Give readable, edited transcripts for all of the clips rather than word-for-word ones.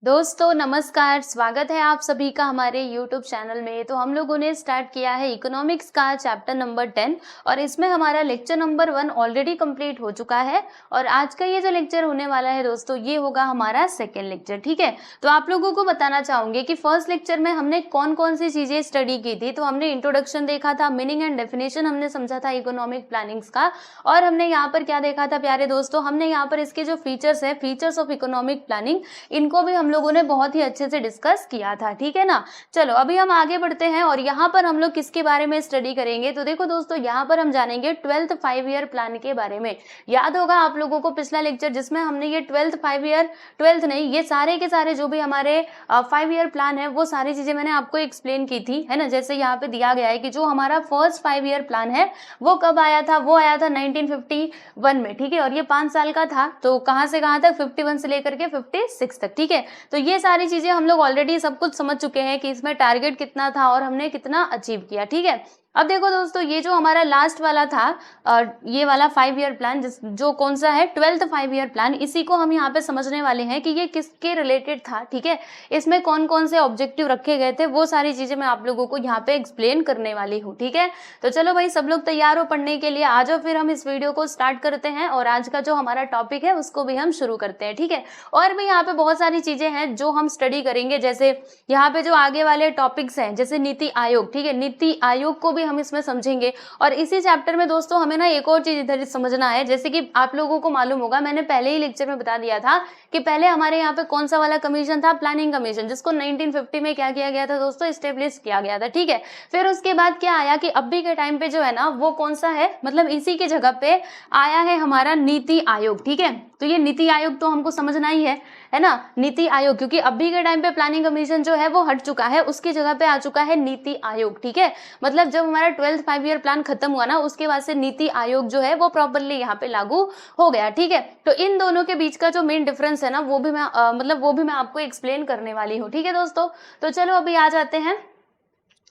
दोस्तों नमस्कार, स्वागत है आप सभी का हमारे YouTube चैनल में। तो हम लोगों ने स्टार्ट किया है इकोनॉमिक्स का चैप्टर नंबर 10 और इसमें हमारा लेक्चर नंबर 1 ऑलरेडी कंप्लीट हो चुका है और आज का ये जो लेक्चर होने वाला है दोस्तों, ये होगा हमारा सेकेंड लेक्चर। ठीक है, तो आप लोगों को बताना चाहूंगी कि फर्स्ट लेक्चर में हमने कौन कौन सी चीजें स्टडी की थी। तो हमने इंट्रोडक्शन देखा था, मीनिंग एंड डेफिनेशन हमने समझा था इकोनॉमिक प्लानिंग्स का, और हमने यहाँ पर क्या देखा था प्यारे दोस्तों, हमने यहाँ पर इसके जो फीचर्स है, फीचर्स ऑफ इकोनॉमिक प्लानिंग, इनको भी हम लोगों ने बहुत ही अच्छे से डिस्कस किया था। ठीक है ना, चलो अभी हम आगे बढ़ते हैं और यहाँ पर हम लोग किसके बारे में स्टडी करेंगे। तो देखो दोस्तों, यहाँ पर हम जानेंगे 12th 5 ईयर प्लान के बारे में। याद होगा आप लोगों को पिछला लेक्चर जिसमें हमने ये 12th 5 ईयर, 12th नहीं, ये सारे के सारे जो भी हमारे 5 ईयर प्लान है वो सारी चीजें मैंने आपको एक्सप्लेन की थी, है ना। जैसे यहाँ पे दिया गया है कि जो हमारा फर्स्ट 5 ईयर प्लान है वो कब आया था, वो आया था 1951 में। ठीक है, और ये 5 साल का था। तो कहाँ से कहाँ तक, 51 से लेकर के 56 तक। ठीक है, तो ये सारी चीजें हम लोग ऑलरेडी सब कुछ समझ चुके हैं कि इसमें टारगेट कितना था और हमने कितना अचीव किया। ठीक है, अब देखो दोस्तों, ये जो हमारा लास्ट वाला था ये वाला 5 ईयर प्लान, जो कौन सा है, 12th 5 ईयर प्लान, इसी को हम यहाँ पे समझने वाले हैं कि ये किसके रिलेटेड था। ठीक है, इसमें कौन कौन से ऑब्जेक्टिव रखे गए थे, वो सारी चीजें मैं आप लोगों को यहाँ पे एक्सप्लेन करने वाली हूँ। ठीक है, तो चलो भाई सब लोग तैयार हो पढ़ने के लिए, आ जाओ फिर हम इस वीडियो को स्टार्ट करते हैं और आज का जो हमारा टॉपिक है उसको भी हम शुरू करते हैं। ठीक है, और भी यहाँ पे बहुत सारी चीजें हैं जो हम स्टडी करेंगे, जैसे यहाँ पे जो आगे वाले टॉपिक्स हैं, जैसे नीति आयोग। ठीक है, नीति आयोग को भी हम इसमें समझेंगे। और इसी चैप्टर में दोस्तों हमें ना एक और चीज इधर समझना है, जैसे कि आप लोगों को मालूम होगा, मैंने पहले ही लेक्चर में बता दिया था कि पहले हमारे यहाँ पे कौन सा वाला कमीशन था, प्लानिंग कमीशन, जिसको 1950 में क्या किया गया था दोस्तों, स्टेब्लिश किया गया था। ठीक है, फिर उसके बाद क्या आया कि अभी के टाइम पे जो है ना वो कौन सा है, मतलब इसी की जगह पे आया है हमारा नीति आयोग। ठीक है, तो ये नीति आयोग तो हमको समझना ही है ना, नीति आयोग, क्योंकि अभी के टाइम पे प्लानिंग कमीशन जो है वो हट चुका है, उसकी जगह पे आ चुका है नीति आयोग। ठीक है, मतलब जब हमारा 12th 5 ईयर प्लान खत्म हुआ ना, उसके बाद से नीति आयोग जो है वो प्रॉपरली यहाँ पे लागू हो गया। ठीक है, तो इन दोनों के बीच का जो मेन डिफरेंस है ना, वो भी मैं आपको एक्सप्लेन करने वाली हूँ। ठीक है दोस्तों, तो चलो अभी आ जाते हैं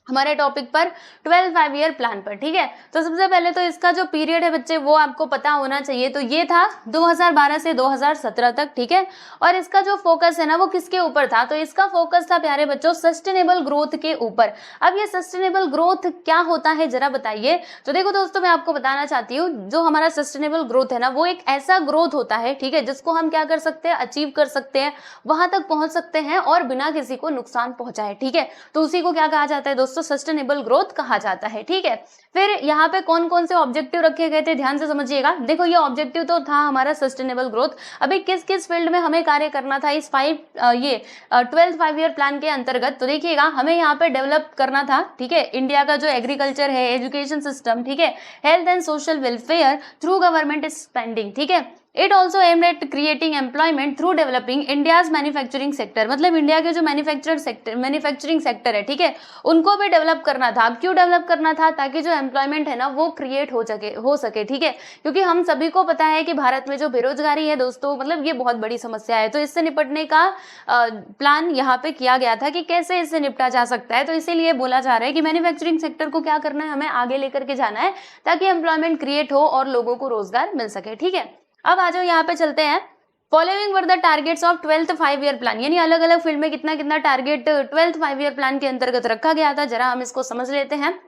हमारे टॉपिक पर, 12th 5 ईयर प्लान पर। ठीक है, तो सबसे पहले तो इसका जो पीरियड है बच्चे वो आपको पता होना चाहिए। तो ये था 2012 से 2017 तक। ठीक है, और इसका जो फोकस है ना वो किसके ऊपर था, तो इसका फोकस था प्यारे बच्चों सस्टेनेबल ग्रोथ के ऊपर। अब ये सस्टेनेबल ग्रोथ क्या होता है जरा बताइए। तो देखो दोस्तों, मैं आपको बताना चाहती हूँ, जो हमारा सस्टेनेबल ग्रोथ है ना वो एक ऐसा ग्रोथ होता है, ठीक है, जिसको हम क्या कर सकते हैं, अचीव कर सकते हैं, वहां तक पहुंच सकते हैं और बिना किसी को नुकसान पहुंचाए। ठीक है, तो उसी को क्या कहा जाता है दोस्तों, सस्टेनेबल ग्रोथ कहा जाता है। ठीक है, फिर यहाँ पे कौन कौन से ऑब्जेक्टिव रखे गए थे, ध्यान से समझिएगा। देखो ये ऑब्जेक्टिव तो था हमारा सस्टेनेबल ग्रोथ, अभी किस किस फील्ड में हमें कार्य करना था इस 12th 5 ईयर प्लान के अंतर्गत। तो देखिएगा, हमें यहाँ पे डेवलप करना था, ठीक है, इंडिया का जो एग्रीकल्चर है, एजुकेशन सिस्टम, ठीक है, health and social welfare through government spending. ठीक है, it also aimed at creating employment through developing India's manufacturing sector, मतलब इंडिया के जो मैन्युफैक्चरिंग सेक्टर है, ठीक है, उनको भी डेवलप करना था। अब क्यों डेवलप करना था, ताकि जो एम्प्लॉयमेंट है ना वो क्रिएट हो सके। ठीक है, क्योंकि हम सभी को पता है कि भारत में जो बेरोजगारी है दोस्तों, मतलब ये बहुत बड़ी समस्या है। तो इससे निपटने का प्लान यहाँ पे किया गया था कि कैसे इससे निपटा जा सकता है। तो इसीलिए बोला जा रहा है कि मैन्युफैक्चरिंग सेक्टर को क्या करना है, हमें आगे लेकर के जाना है, ताकि एम्प्लॉयमेंट क्रिएट हो और लोगों को रोजगार मिल सके। ठीक है, अब आ जाओ यहाँ पे चलते हैं। Following were the targets of 12th 5 year plan, यानी अलग अलग फील्ड में कितना कितना टारगेट 12th 5 ईयर प्लान के अंतर्गत रखा गया था, जरा हम इसको समझ लेते हैं।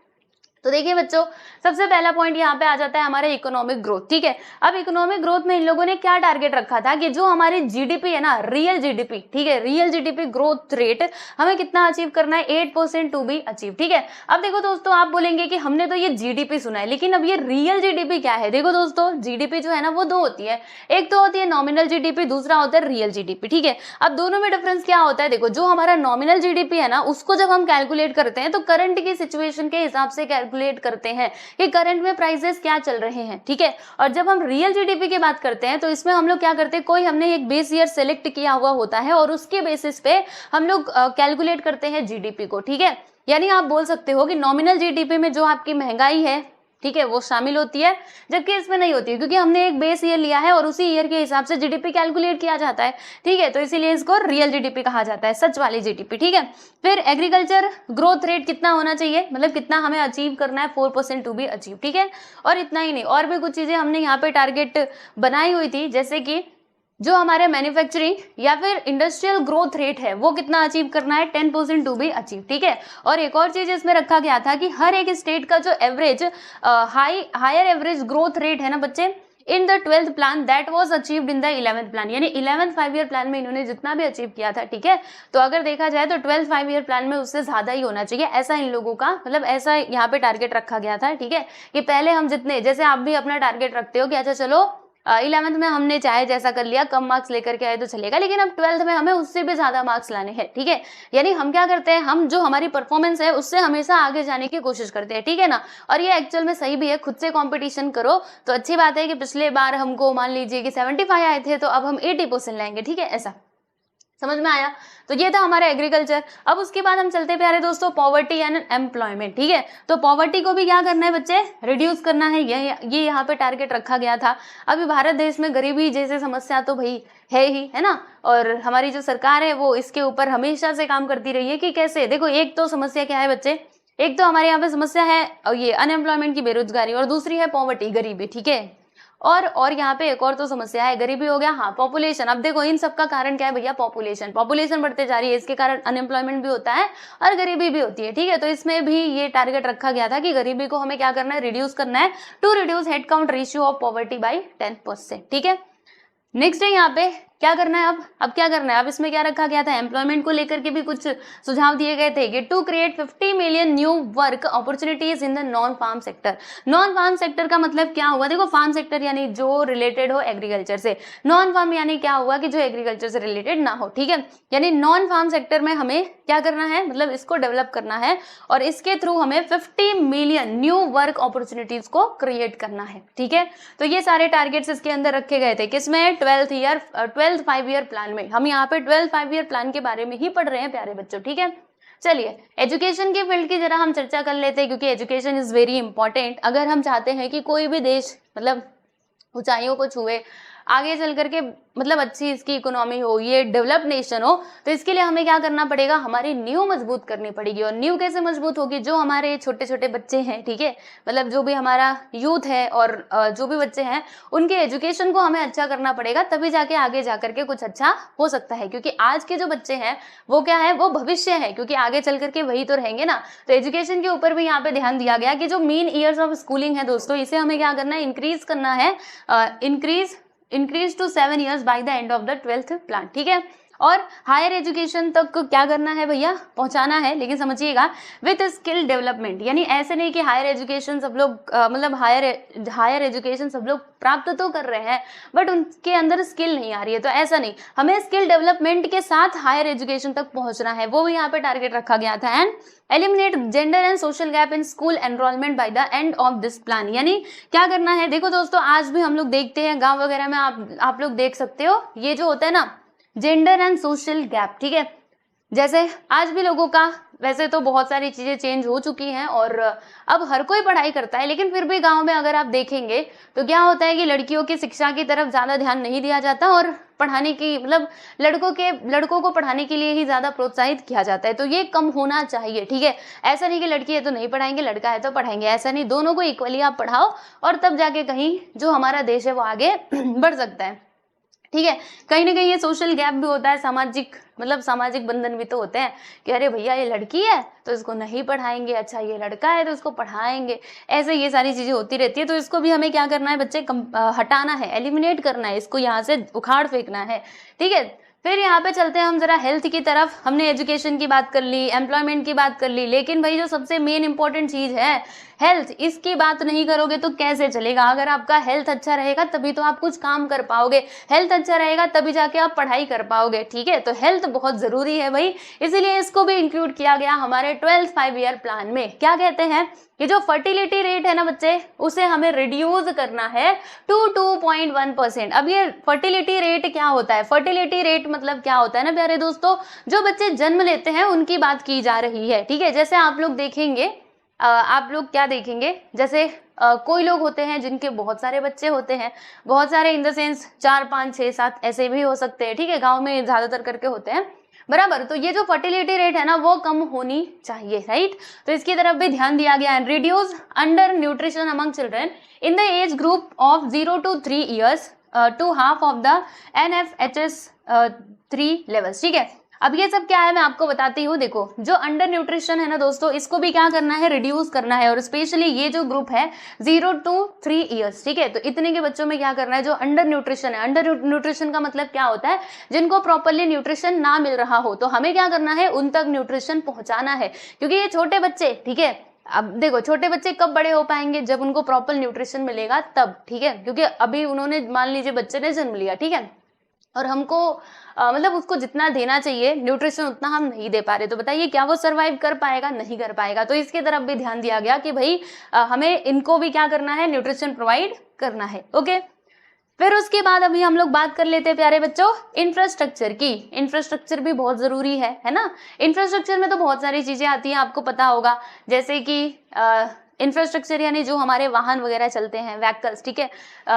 तो देखिए बच्चों, सबसे पहला पॉइंट यहाँ पे आ जाता है हमारे इकोनॉमिक ग्रोथ। ठीक है, अब इकोनॉमिक ग्रोथ में इन लोगों ने क्या टारगेट रखा था कि जो हमारी जीडीपी है ना, रियल जीडीपी, ठीक है, रियल जीडीपी ग्रोथ रेट हमें कितना अचीव करना है, 8% टू बी अचीव। ठीक है, अब देखो दोस्तों, आप बोलेंगे कि हमने तो ये जीडीपी सुना है, लेकिन अब ये रियल जीडीपी क्या है। देखो दोस्तों, जीडीपी जो है ना वो दो होती है, एक तो होती है नॉमिनल जीडीपी, दूसरा होता है रियल जीडीपी। ठीक है, अब दोनों में डिफरेंस क्या होता है, देखो जो हमारा नॉमिनल जीडीपी है ना, उसको जब हम कैलकुलेट करते हैं तो करंट की सिचुएशन के हिसाब से कैलकुलेट करते हैं कि करंट में प्राइसेस क्या चल रहे हैं। ठीक है, और जब हम रियल जीडीपी की बात करते हैं तो इसमें हम लोग क्या करते हैं, कोई हमने एक बेस ईयर सेलेक्ट किया हुआ होता है और उसके बेसिस पे हम लोग कैलकुलेट करते हैं जीडीपी को। ठीक है, यानी आप बोल सकते हो कि नॉमिनल जीडीपी में जो आपकी महंगाई है, ठीक है, वो शामिल होती है, जबकि इसमें नहीं होती है, क्योंकि हमने एक बेस ईयर लिया है और उसी ईयर के हिसाब से जीडीपी कैलकुलेट किया जाता है। ठीक है, तो इसीलिए इसको रियल जीडीपी कहा जाता है, सच वाली जीडीपी। ठीक है, फिर एग्रीकल्चर ग्रोथ रेट कितना होना चाहिए, मतलब कितना हमें अचीव करना है, 4% टू बी अचीव। ठीक है, और इतना ही नहीं, और भी कुछ चीजें हमने यहाँ पे टारगेट बनाई हुई थी, जैसे कि जो हमारे मैन्युफैक्चरिंग या फिर इंडस्ट्रियल ग्रोथ रेट है वो कितना अचीव करना है, 10% टू बी अचीव, ठीक है। और एक और चीज इसमें रखा गया था कि हर एक स्टेट का जो average higher average growth rate है ना बच्चे, in the 12th plan that was achieved in the 11th plan, यानी 11th 5 ईयर प्लान में इन्होंने जितना भी अचीव किया था, ठीक है। तो अगर देखा जाए तो 12th 5 ईयर प्लान में उससे ज्यादा ही होना चाहिए, ऐसा इन लोगों का मतलब ऐसा यहाँ पे टारगेट रखा गया था, ठीक है। कि पहले हम जितने, जैसे आप भी अपना टारगेट रखते हो कि अच्छा चलो 11th में हमने चाहे जैसा कर लिया, कम मार्क्स लेकर के आए तो चलेगा, लेकिन अब 12th में हमें उससे भी ज्यादा मार्क्स लाने हैं, ठीक है। यानी हम क्या करते हैं, हम जो हमारी परफॉर्मेंस है उससे हमेशा आगे जाने की कोशिश करते हैं, ठीक है ना। और ये एक्चुअल में सही भी है, खुद से कंपटीशन करो तो अच्छी बात है कि पिछले बार हमको मान लीजिए कि 75 आए थे तो अब हम 80% लाएंगे, ठीक है, ऐसा समझ में आया। तो ये था हमारा एग्रीकल्चर। अब उसके बाद हम चलते प्यारे दोस्तों पॉवर्टी एंड एम्प्लॉयमेंट, ठीक है। तो पॉवर्टी को भी क्या करना है बच्चे, रिड्यूस करना है, ये यहाँ पे टारगेट रखा गया था। अभी भारत देश में गरीबी जैसे समस्या तो भाई है ही, है ना। और हमारी जो सरकार है वो इसके ऊपर हमेशा से काम करती रही है कि कैसे, देखो एक तो समस्या क्या है बच्चे, एक तो हमारे यहाँ पे समस्या है ये अनएम्प्लॉयमेंट की, बेरोजगारी, और दूसरी है पॉवर्टी, गरीबी, ठीक है। और यहाँ पे एक और तो समस्या है, गरीबी हो गया, हाँ पॉपुलेशन। अब देखो इन सब का कारण क्या है भैया, पॉपुलेशन बढ़ते जा रही है, इसके कारण अनएम्प्लॉयमेंट भी होता है और गरीबी भी होती है, ठीक है। तो इसमें भी ये टारगेट रखा गया था कि गरीबी को हमें क्या करना है, रिड्यूस करना है, to reduce head count ratio of poverty by 10%, ठीक है। नेक्स्ट है यहाँ पे क्या करना है, अब क्या करना है, अब इसमें क्या रखा गया था, एम्प्लॉयमेंट को लेकर के भी कुछ सुझाव दिए गए थे कि to create 50 million new work opportunities in the non farm sector. Non farm sector का मतलब क्या हुआ, देखो फार्म सेक्टर यानी जो रिलेटेड हो एग्रीकल्चर से, नॉन फार्म यानी क्या हुआ कि जो एग्रीकल्चर से रिलेटेड ना हो, ठीक है। यानी नॉन फार्म सेक्टर में हमें क्या करना है, मतलब इसको डेवलप करना है और इसके थ्रू हमें 50 मिलियन न्यू वर्क अपॉर्चुनिटीज को क्रिएट करना है, ठीक है। तो ये सारे टारगेट्स इसके अंदर रखे गए थे, किसमें, 12th 5 ईयर प्लान में। हम यहाँ पे 12th 5 ईयर प्लान के बारे में ही पढ़ रहे हैं प्यारे बच्चों, ठीक है। चलिए एजुकेशन के फील्ड की जरा हम चर्चा कर लेते हैं, क्योंकि एजुकेशन इज वेरी इंपॉर्टेंट। अगर हम चाहते हैं कि कोई भी देश मतलब ऊंचाइयों को छुए, आगे चल करके मतलब अच्छी इसकी इकोनॉमी हो, ये डेवलप नेशन हो, तो इसके लिए हमें क्या करना पड़ेगा, हमारी नींव मजबूत करनी पड़ेगी। और नींव कैसे मजबूत होगी, जो हमारे छोटे छोटे बच्चे हैं, ठीक है, मतलब जो भी हमारा यूथ है और जो भी बच्चे हैं उनके एजुकेशन को हमें अच्छा करना पड़ेगा, तभी जाके आगे जा करके कुछ अच्छा हो सकता है। क्योंकि आज के जो बच्चे हैं वो क्या है, वो भविष्य है, क्योंकि आगे चल करके वही तो रहेंगे ना। तो एजुकेशन के ऊपर भी यहाँ पे ध्यान दिया गया कि जो मेन ईयर्स ऑफ स्कूलिंग है दोस्तों, इसे हमें क्या करना है, इंक्रीज करना है, increase to 7 years by the end of the 12th plan, ठीक है। और हायर एजुकेशन तक क्या करना है भैया, पहुंचाना है, लेकिन समझिएगा विथ स्किल डेवलपमेंट। यानी ऐसे नहीं कि हायर एजुकेशन सब लोग मतलब हायर एजुकेशन सब लोग प्राप्त तो कर रहे हैं बट उनके अंदर स्किल नहीं आ रही है, तो ऐसा नहीं, हमें स्किल डेवलपमेंट के साथ हायर एजुकेशन तक पहुंचना है, वो भी यहाँ पे टारगेट रखा गया था। And eliminate gender and social gap in school enrolment bye the end of this plan. यानी क्या करना है, देखो दोस्तों आज भी हम लोग देखते हैं गांव वगैरह में, आप लोग देख सकते हो ये जो होता है ना जेंडर एंड सोशल गैप, ठीक है। जैसे आज भी लोगों का, वैसे तो बहुत सारी चीजें चेंज हो चुकी हैं और अब हर कोई पढ़ाई करता है, लेकिन फिर भी गांव में अगर आप देखेंगे तो क्या होता है कि लड़कियों की शिक्षा की तरफ ज्यादा ध्यान नहीं दिया जाता और पढ़ाने की मतलब लड़कों को पढ़ाने के लिए ही ज्यादा प्रोत्साहित किया जाता है। तो ये कम होना चाहिए, ठीक है। ऐसा नहीं कि लड़की है तो नहीं पढ़ाएंगे, लड़का है तो पढ़ाएंगे, ऐसा नहीं, दोनों को इक्वली आप पढ़ाओ और तब जाके कहीं जो हमारा देश है वो आगे बढ़ सकता है, ठीक है। कहीं ना कहीं ये सोशल गैप भी होता है, सामाजिक बंधन भी तो होते हैं कि अरे भैया ये लड़की है तो इसको नहीं पढ़ाएंगे, अच्छा ये लड़का है तो इसको पढ़ाएंगे, ऐसे ये सारी चीजें होती रहती है। तो इसको भी हमें क्या करना है बच्चे, हटाना है, एलिमिनेट करना है, इसको यहाँ से उखाड़ फेंकना है, ठीक है। फिर यहाँ पे चलते हैं हम जरा हेल्थ की तरफ। हमने एजुकेशन की बात कर ली, एम्प्लॉयमेंट की बात कर ली, लेकिन भाई जो सबसे मेन इंपॉर्टेंट चीज है हेल्थ, इसकी बात नहीं करोगे तो कैसे चलेगा। अगर आपका हेल्थ अच्छा रहेगा तभी तो आप कुछ काम कर पाओगे, हेल्थ अच्छा रहेगा तभी जाके आप पढ़ाई कर पाओगे, ठीक है। तो हेल्थ बहुत जरूरी है भाई, इसीलिए इसको भी इंक्लूड किया गया हमारे 12th 5 ईयर प्लान में। क्या कहते हैं कि जो फर्टिलिटी रेट है ना बच्चे, उसे हमें रिड्यूस करना है टू 2.1%। अब ये फर्टिलिटी रेट क्या होता है, फर्टिलिटी रेट मतलब क्या होता है ना प्यारे दोस्तों, जो बच्चे जन्म लेते हैं उनकी बात की जा रही है, ठीक है। जैसे आप लोग देखेंगे, आप लोग क्या देखेंगे, जैसे कोई लोग होते हैं जिनके बहुत सारे बच्चे होते हैं, बहुत सारे इन द सेंस 4 5 6 7 ऐसे भी हो सकते हैं, ठीक है, गांव में ज्यादातर करके होते हैं, बराबर। तो ये जो फर्टिलिटी रेट है ना वो कम होनी चाहिए, राइट। तो इसकी तरफ भी ध्यान दिया गया है। Reduce under nutrition among children in the age group of 0 to 3 years to half of the NFHS 3 levels, ठीक है। अब ये सब क्या है मैं आपको बताती हूँ। देखो जो अंडर न्यूट्रिशन है ना दोस्तों, इसको भी क्या करना है, रिड्यूस करना है, और स्पेशली ये जो ग्रुप है 0 to 3 ईयर्स, ठीक है। तो इतने के बच्चों में क्या करना है, जो अंडर न्यूट्रिशन है, अंडर न्यूट्रिशन का मतलब क्या होता है, जिनको प्रॉपरली न्यूट्रिशन ना मिल रहा हो, तो हमें क्या करना है, उन तक न्यूट्रिशन पहुंचाना है, क्योंकि ये छोटे बच्चे, ठीक है। अब देखो छोटे बच्चे कब बड़े हो पाएंगे, जब उनको प्रॉपर न्यूट्रिशन मिलेगा तब, ठीक है, क्योंकि अभी उन्होंने मान लीजिए बच्चे ने जन्म लिया, ठीक है, और हमको मतलब उसको जितना देना चाहिए न्यूट्रिशन उतना हम नहीं दे पा रहे, तो बताइए क्या वो सरवाइव कर पाएगा, नहीं कर पाएगा। तो इसके तरफ भी ध्यान दिया गया कि भाई हमें इनको भी क्या करना है, न्यूट्रिशन प्रोवाइड करना है। ओके, फिर उसके बाद अभी हम लोग बात कर लेते हैं प्यारे बच्चों इंफ्रास्ट्रक्चर की। इंफ्रास्ट्रक्चर भी बहुत जरूरी है ना। इंफ्रास्ट्रक्चर में तो बहुत सारी चीजें आती हैं, आपको पता होगा, जैसे कि इंफ्रास्ट्रक्चर यानी जो हमारे वाहन वगैरह चलते हैं, व्हीकल्स, ठीक है,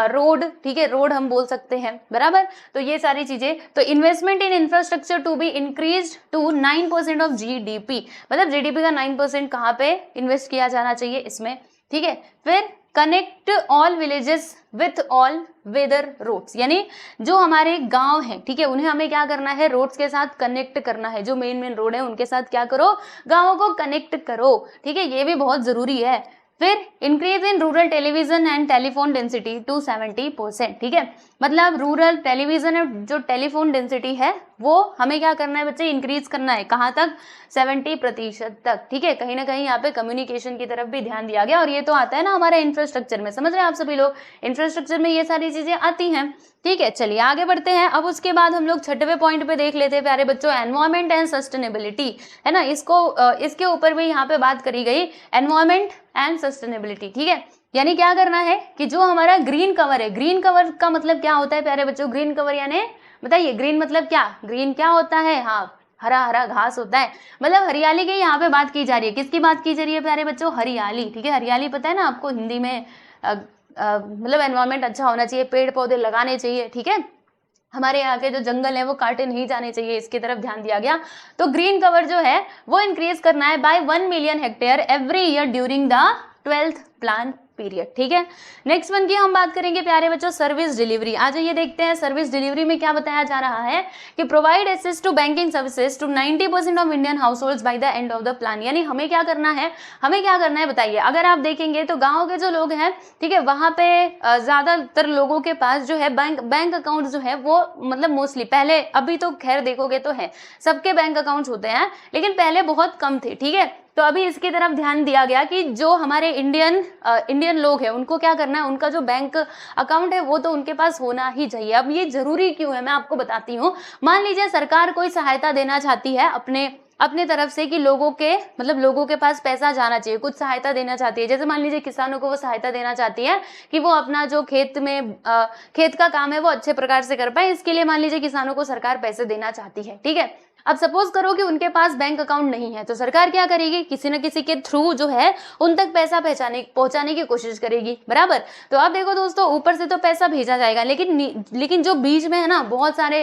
रोड, ठीक है, रोड हम बोल सकते हैं, बराबर। तो ये सारी चीजें, तो investment in infrastructure to be increase to 9% of GDP, मतलब GDP का 9% कहाँ पे इन्वेस्ट किया जाना चाहिए इसमें, ठीक है। फिर connect all villages with all weather roads, यानी जो हमारे गांव हैं, ठीक है, उन्हें हमें क्या करना है, रोड्स के साथ कनेक्ट करना है। जो मेन रोड है उनके साथ क्या करो, गांवों को कनेक्ट करो, ठीक है, ये भी बहुत जरूरी है। फिर increase in rural television and telephone density to 70%, ठीक है, मतलब रूरल टेलीविजन और जो टेलीफोन डेंसिटी है वो हमें क्या करना है बच्चे, इंक्रीज करना है, कहाँ तक, 70% तक, ठीक है। कहीं ना कहीं यहाँ पे कम्युनिकेशन की तरफ भी ध्यान दिया गया, और ये तो आता है ना हमारे इंफ्रास्ट्रक्चर में, समझ रहे हैं आप सभी लोग, इंफ्रास्ट्रक्चर में ये सारी चीजें आती हैं, ठीक है। चलिए आगे बढ़ते हैं। अब उसके बाद हम लोग 6वें पॉइंट पे देख लेते हैं प्यारे बच्चों, एनवायरमेंट एंड सस्टेनेबिलिटी, है ना। इसके ऊपर भी यहाँ पे बात करी गई, एनवायरमेंट एंड सस्टेनेबिलिटी, ठीक है। यानी क्या करना है कि जो हमारा ग्रीन कवर है, ग्रीन कवर का मतलब क्या होता है प्यारे बच्चों, ग्रीन कवर यानी बताइए ग्रीन मतलब क्या, ग्रीन क्या होता है, हाँ हरा हरा घास होता है, मतलब हरियाली की यहाँ पे बात की जा रही है। किसकी बात की जा रही है प्यारे बच्चों, हरियाली, ठीक है। हरियाली पता है ना आपको हिंदी में, मतलब एनवायरमेंट अच्छा होना चाहिए, पेड़ पौधे लगाने चाहिए, ठीक है, हमारे यहाँ के जो जंगल है वो काटे नहीं जाने चाहिए, इसकी तरफ ध्यान दिया गया। तो ग्रीन कवर जो है वो इंक्रीज करना है by 1 million hectare every year during the 12th plan period, ठीक है। नेक्स्ट वन की हम बात करेंगे प्यारे बच्चों, सर्विस डिलीवरी। आ जाइए देखते हैं सर्विस डिलीवरी में क्या बताया जा रहा है कि provide access to banking services to 90% of Indian households by the end of the plan. यानी हमें क्या करना है, बताइए। अगर आप देखेंगे तो गाँव के जो लोग हैं, ठीक है, वहां पे ज्यादातर लोगों के पास जो है बैंक अकाउंट जो है वो मतलब मोस्टली पहले, अभी तो खैर देखोगे तो है सबके बैंक अकाउंट होते हैं, लेकिन पहले बहुत कम थे, ठीक है। तो अभी इसकी तरफ ध्यान दिया गया कि जो हमारे इंडियन लोग हैं उनको क्या करना है, उनका जो बैंक अकाउंट है वो तो उनके पास होना ही चाहिए। अब ये जरूरी क्यों है मैं आपको बताती हूँ। मान लीजिए सरकार कोई सहायता देना चाहती है अपने तरफ से कि लोगों के पास पैसा जाना चाहिए, कुछ सहायता देना चाहती है, जैसे मान लीजिए किसानों को वो सहायता देना चाहती है कि वो अपना जो खेत का काम है वो अच्छे प्रकार से कर पाए, इसके लिए मान लीजिए किसानों को सरकार पैसे देना चाहती है, ठीक है। अब सपोज करो कि उनके पास बैंक अकाउंट नहीं है, तो सरकार क्या करेगी, किसी न किसी के थ्रू जो है उन तक पैसा पहुंचाने की कोशिश करेगी, बराबर। तो आप देखो दोस्तों, ऊपर से तो पैसा भेजा जाएगा, लेकिन जो बीच में है ना, बहुत सारे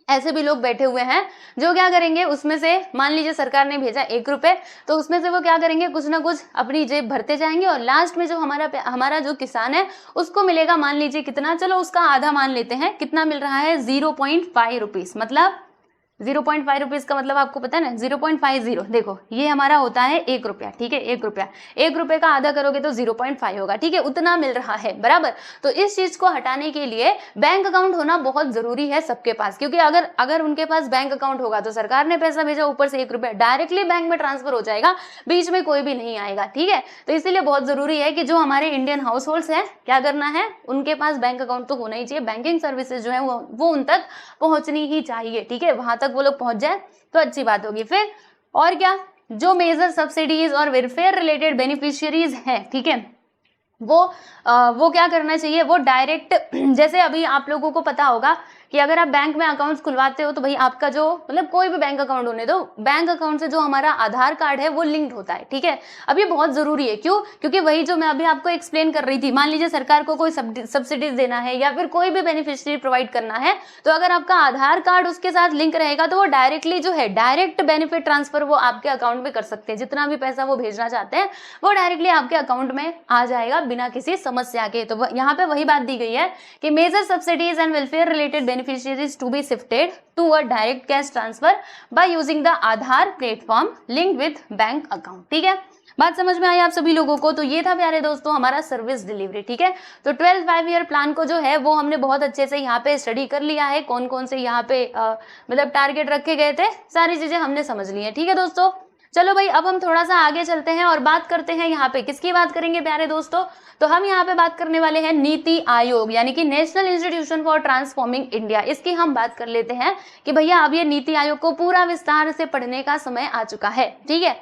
ऐसे भी लोग बैठे हुए हैं जो क्या करेंगे, उसमें से मान लीजिए सरकार ने भेजा 1 रुपए, तो उसमें से वो क्या करेंगे, कुछ ना कुछ अपनी जेब भरते जाएंगे, और लास्ट में जो हमारा जो किसान है उसको मिलेगा, मान लीजिए कितना, चलो उसका आधा मान लेते हैं, कितना मिल रहा है, 0.5 रुपीज। मतलब 0.5 रुपीज का मतलब आपको पता है ना, 0.50, देखो ये हमारा होता है 1 रुपया, ठीक है, 1 रुपये का आधा करोगे तो 0.5 होगा, ठीक है, उतना मिल रहा है, बराबर। तो इस चीज को हटाने के लिए बैंक अकाउंट होना बहुत जरूरी है सबके पास, क्योंकि अगर उनके पास बैंक अकाउंट होगा तो सरकार ने पैसा भेजा, ऊपर से 1 रुपया डायरेक्टली बैंक में ट्रांसफर हो जाएगा, बीच में कोई भी नहीं आएगा, ठीक है। तो इसीलिए बहुत जरूरी है कि जो हमारे इंडियन हाउस होल्ड्स है, क्या करना है, उनके पास बैंक अकाउंट तो होना ही चाहिए, बैंकिंग सर्विसेज जो है वो उन तक पहुंचनी ही चाहिए, ठीक है, वहां तक वो लोग पहुंच जाए तो अच्छी बात होगी। फिर और क्या, जो मेजर सब्सिडीज और वेलफेयर रिलेटेड बेनिफिशियरीज हैं, ठीक है, वो क्या करना चाहिए, वो डायरेक्ट, जैसे अभी आप लोगों को पता होगा कि अगर आप बैंक में अकाउंट्स खुलवाते हो तो भाई आपका जो मतलब कोई भी बैंक अकाउंट होने दो, बैंक अकाउंट से जो हमारा आधार कार्ड है वो लिंक्ड होता है, ठीक है। अब ये बहुत जरूरी है, क्यों? क्योंकि वही जो मैं अभी आपको एक्सप्लेन कर रही थी, मान लीजिए सरकार को कोई सब्सिडीज देना है या फिर कोई भी बेनिफिशियरी प्रोवाइड करना है, तो अगर आपका आधार कार्ड उसके साथ लिंक रहेगा तो वो डायरेक्टली जो है डायरेक्ट बेनिफिट ट्रांसफर वो आपके अकाउंट में कर सकते हैं। जितना भी पैसा वो भेजना चाहते हैं वो डायरेक्टली आपके अकाउंट में आ जाएगा बिना किसी समस्या के। तो यहाँ पे वही बात दी गई है कि major subsidies and welfare related beneficiaries to be shifted to a direct cash transfer by using the Aadhaar platform linked with bank account. ठीक है, बात समझ में आई आप सभी लोगों को? तो ये था प्यारे दोस्तों हमारा सर्विस डिलीवरी। ठीक है, तो 12 5 ईयर प्लान को जो है वो हमने बहुत अच्छे से यहाँ पे स्टडी कर लिया है। कौन कौन से यहाँ पे मतलब टारगेट रखे गए थे, सारी चीजें हमने समझ ली है। ठीक है दोस्तों, चलो भाई अब हम थोड़ा सा आगे चलते हैं और बात करते हैं यहाँ पे किसकी बात करेंगे प्यारे दोस्तों। तो हम यहाँ पे बात करने वाले हैं नीति आयोग, यानी कि national institution for transforming India. इसकी हम बात कर लेते हैं कि भैया अब ये नीति आयोग को पूरा विस्तार से पढ़ने का समय आ चुका है। ठीक है,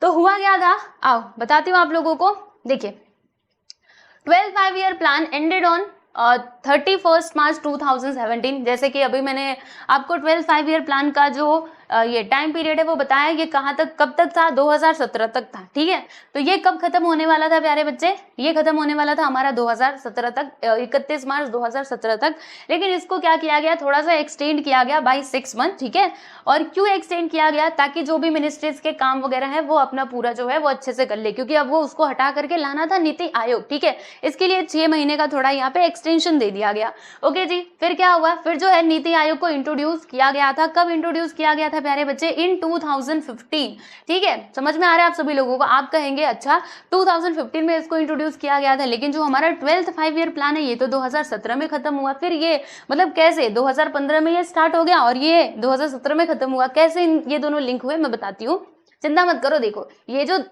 तो हुआ क्या था, आओ बताती हूँ आप लोगों को। देखिए 12 5 ईयर प्लान एंडेड ऑन 31 मार्च 2017। जैसे कि अभी मैंने आपको 12 5 ईयर प्लान का जो ये टाइम पीरियड है वो बताया, ये कहाँ तक कब तक था, 2017 तक था। ठीक है, तो ये कब खत्म होने वाला था प्यारे बच्चे, ये खत्म होने वाला था हमारा 2017 तक, 31 मार्च 2017 तक। लेकिन इसको क्या किया गया, थोड़ा सा एक्सटेंड किया गया बाय 6 मंथ। ठीक है, और क्यों एक्सटेंड किया गया, ताकि जो भी मिनिस्ट्रीज के काम वगैरह है वो अपना पूरा जो है वो अच्छे से कर ले, क्योंकि अब वो उसको हटा करके लाना था नीति आयोग। ठीक है, इसके लिए 6 महीने का थोड़ा यहाँ पे एक्सटेंशन दे दिया गया। ओके जी, फिर क्या हुआ, फिर जो है नीति आयोग को इंट्रोड्यूस किया गया था। कब इंट्रोड्यूस किया गया था प्यारे बच्चे, इन 2015। ठीक है, समझ में आ रहा है आप सभी लोगों को? आप कहेंगे अच्छा 2015 में इसको इंट्रोड्यूस किया गया था, लेकिन जो हमारा 12th 5 ईयर प्लान है ये तो 2017 में खत्म हुआ। फिर ये मतलब कैसे 2015 में ये स्टार्ट हो गया और ये 2017 में खत्म हुआ, कैसे ये दोनों लिंक हुए मैं बताती हूँ, चिंता मत करो। देखो ये जो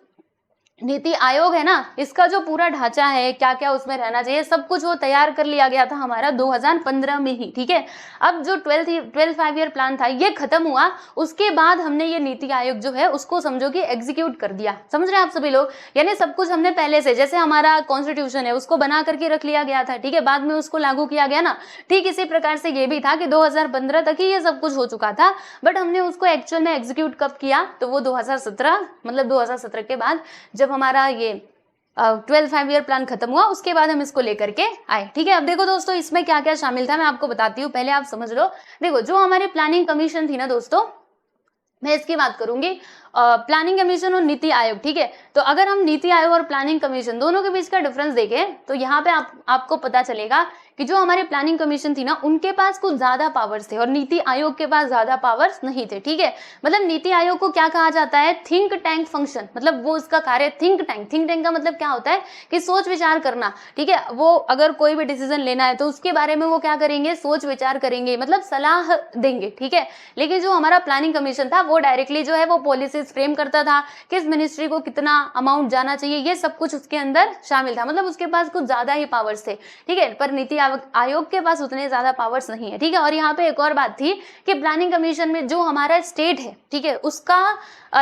नीति आयोग है ना, इसका जो पूरा ढांचा है, क्या क्या उसमें रहना चाहिए, सब कुछ वो तैयार कर लिया गया था हमारा 2015 में ही। ठीक है, अब जो 12 5 ईयर प्लान था ये खत्म हुआ, उसके बाद हमने ये नीति आयोग जो है उसको समझो कि एग्जीक्यूट कर दिया। समझ रहे हैं आप सभी लोग? यानी सब कुछ हमने पहले से, जैसे हमारा कॉन्स्टिट्यूशन है उसको बना करके रख लिया गया था। ठीक है, बाद में उसको लागू किया गया ना, ठीक इसी प्रकार से ये भी था कि 2015 तक ही ये सब कुछ हो चुका था, बट हमने उसको एक्चुअल में एग्जीक्यूट कब किया, तो वो 2017 मतलब 2017 के बाद जब हमारा ये 12 5 ईयर प्लान खत्म हुआ, उसके बाद हम इसको लेकर के आए। ठीक है, अब देखो दोस्तों इसमें क्या क्या शामिल था मैं आपको बताती हूँ, पहले आप समझ लो। देखो जो हमारी प्लानिंग कमीशन थी ना दोस्तों, मैं इसकी बात करूंगी, प्लानिंग कमीशन और नीति आयोग। ठीक है, तो अगर हम नीति आयोग और प्लानिंग कमीशन दोनों के बीच का डिफरेंस देखें तो यहाँ पे आपको पता चलेगा कि जो हमारे प्लानिंग कमीशन थी ना उनके पास कुछ ज्यादा पावर्स थे और नीति आयोग के पास ज्यादा पावर्स नहीं थे। ठीक है, मतलब नीति आयोग को क्या कहा जाता है, थिंक टैंक फंक्शन, मतलब वो उसका कार्य थिंक टैंक। थिंक टैंक का मतलब क्या होता है कि सोच विचार करना। ठीक है, वो अगर कोई भी डिसीजन लेना है तो उसके बारे में वो क्या करेंगे, सोच विचार करेंगे, मतलब सलाह देंगे। ठीक है, लेकिन जो हमारा प्लानिंग कमीशन था वो डायरेक्टली जो है वो पॉलिसीज फ्रेम करता था, किस मिनिस्ट्री को कितना अमाउंट जाना चाहिए, ये सब कुछ उसके अंदर शामिल था, मतलब उसके पास कुछ ज्यादा ही पावर्स थे। ठीक है, पर नीति आयोग के पास उतने ज्यादा पावर्स नहीं है। ठीक है, और यहाँ पे एक और बात थी कि प्लानिंग कमीशन में जो हमारा स्टेट है, ठीक है, उसका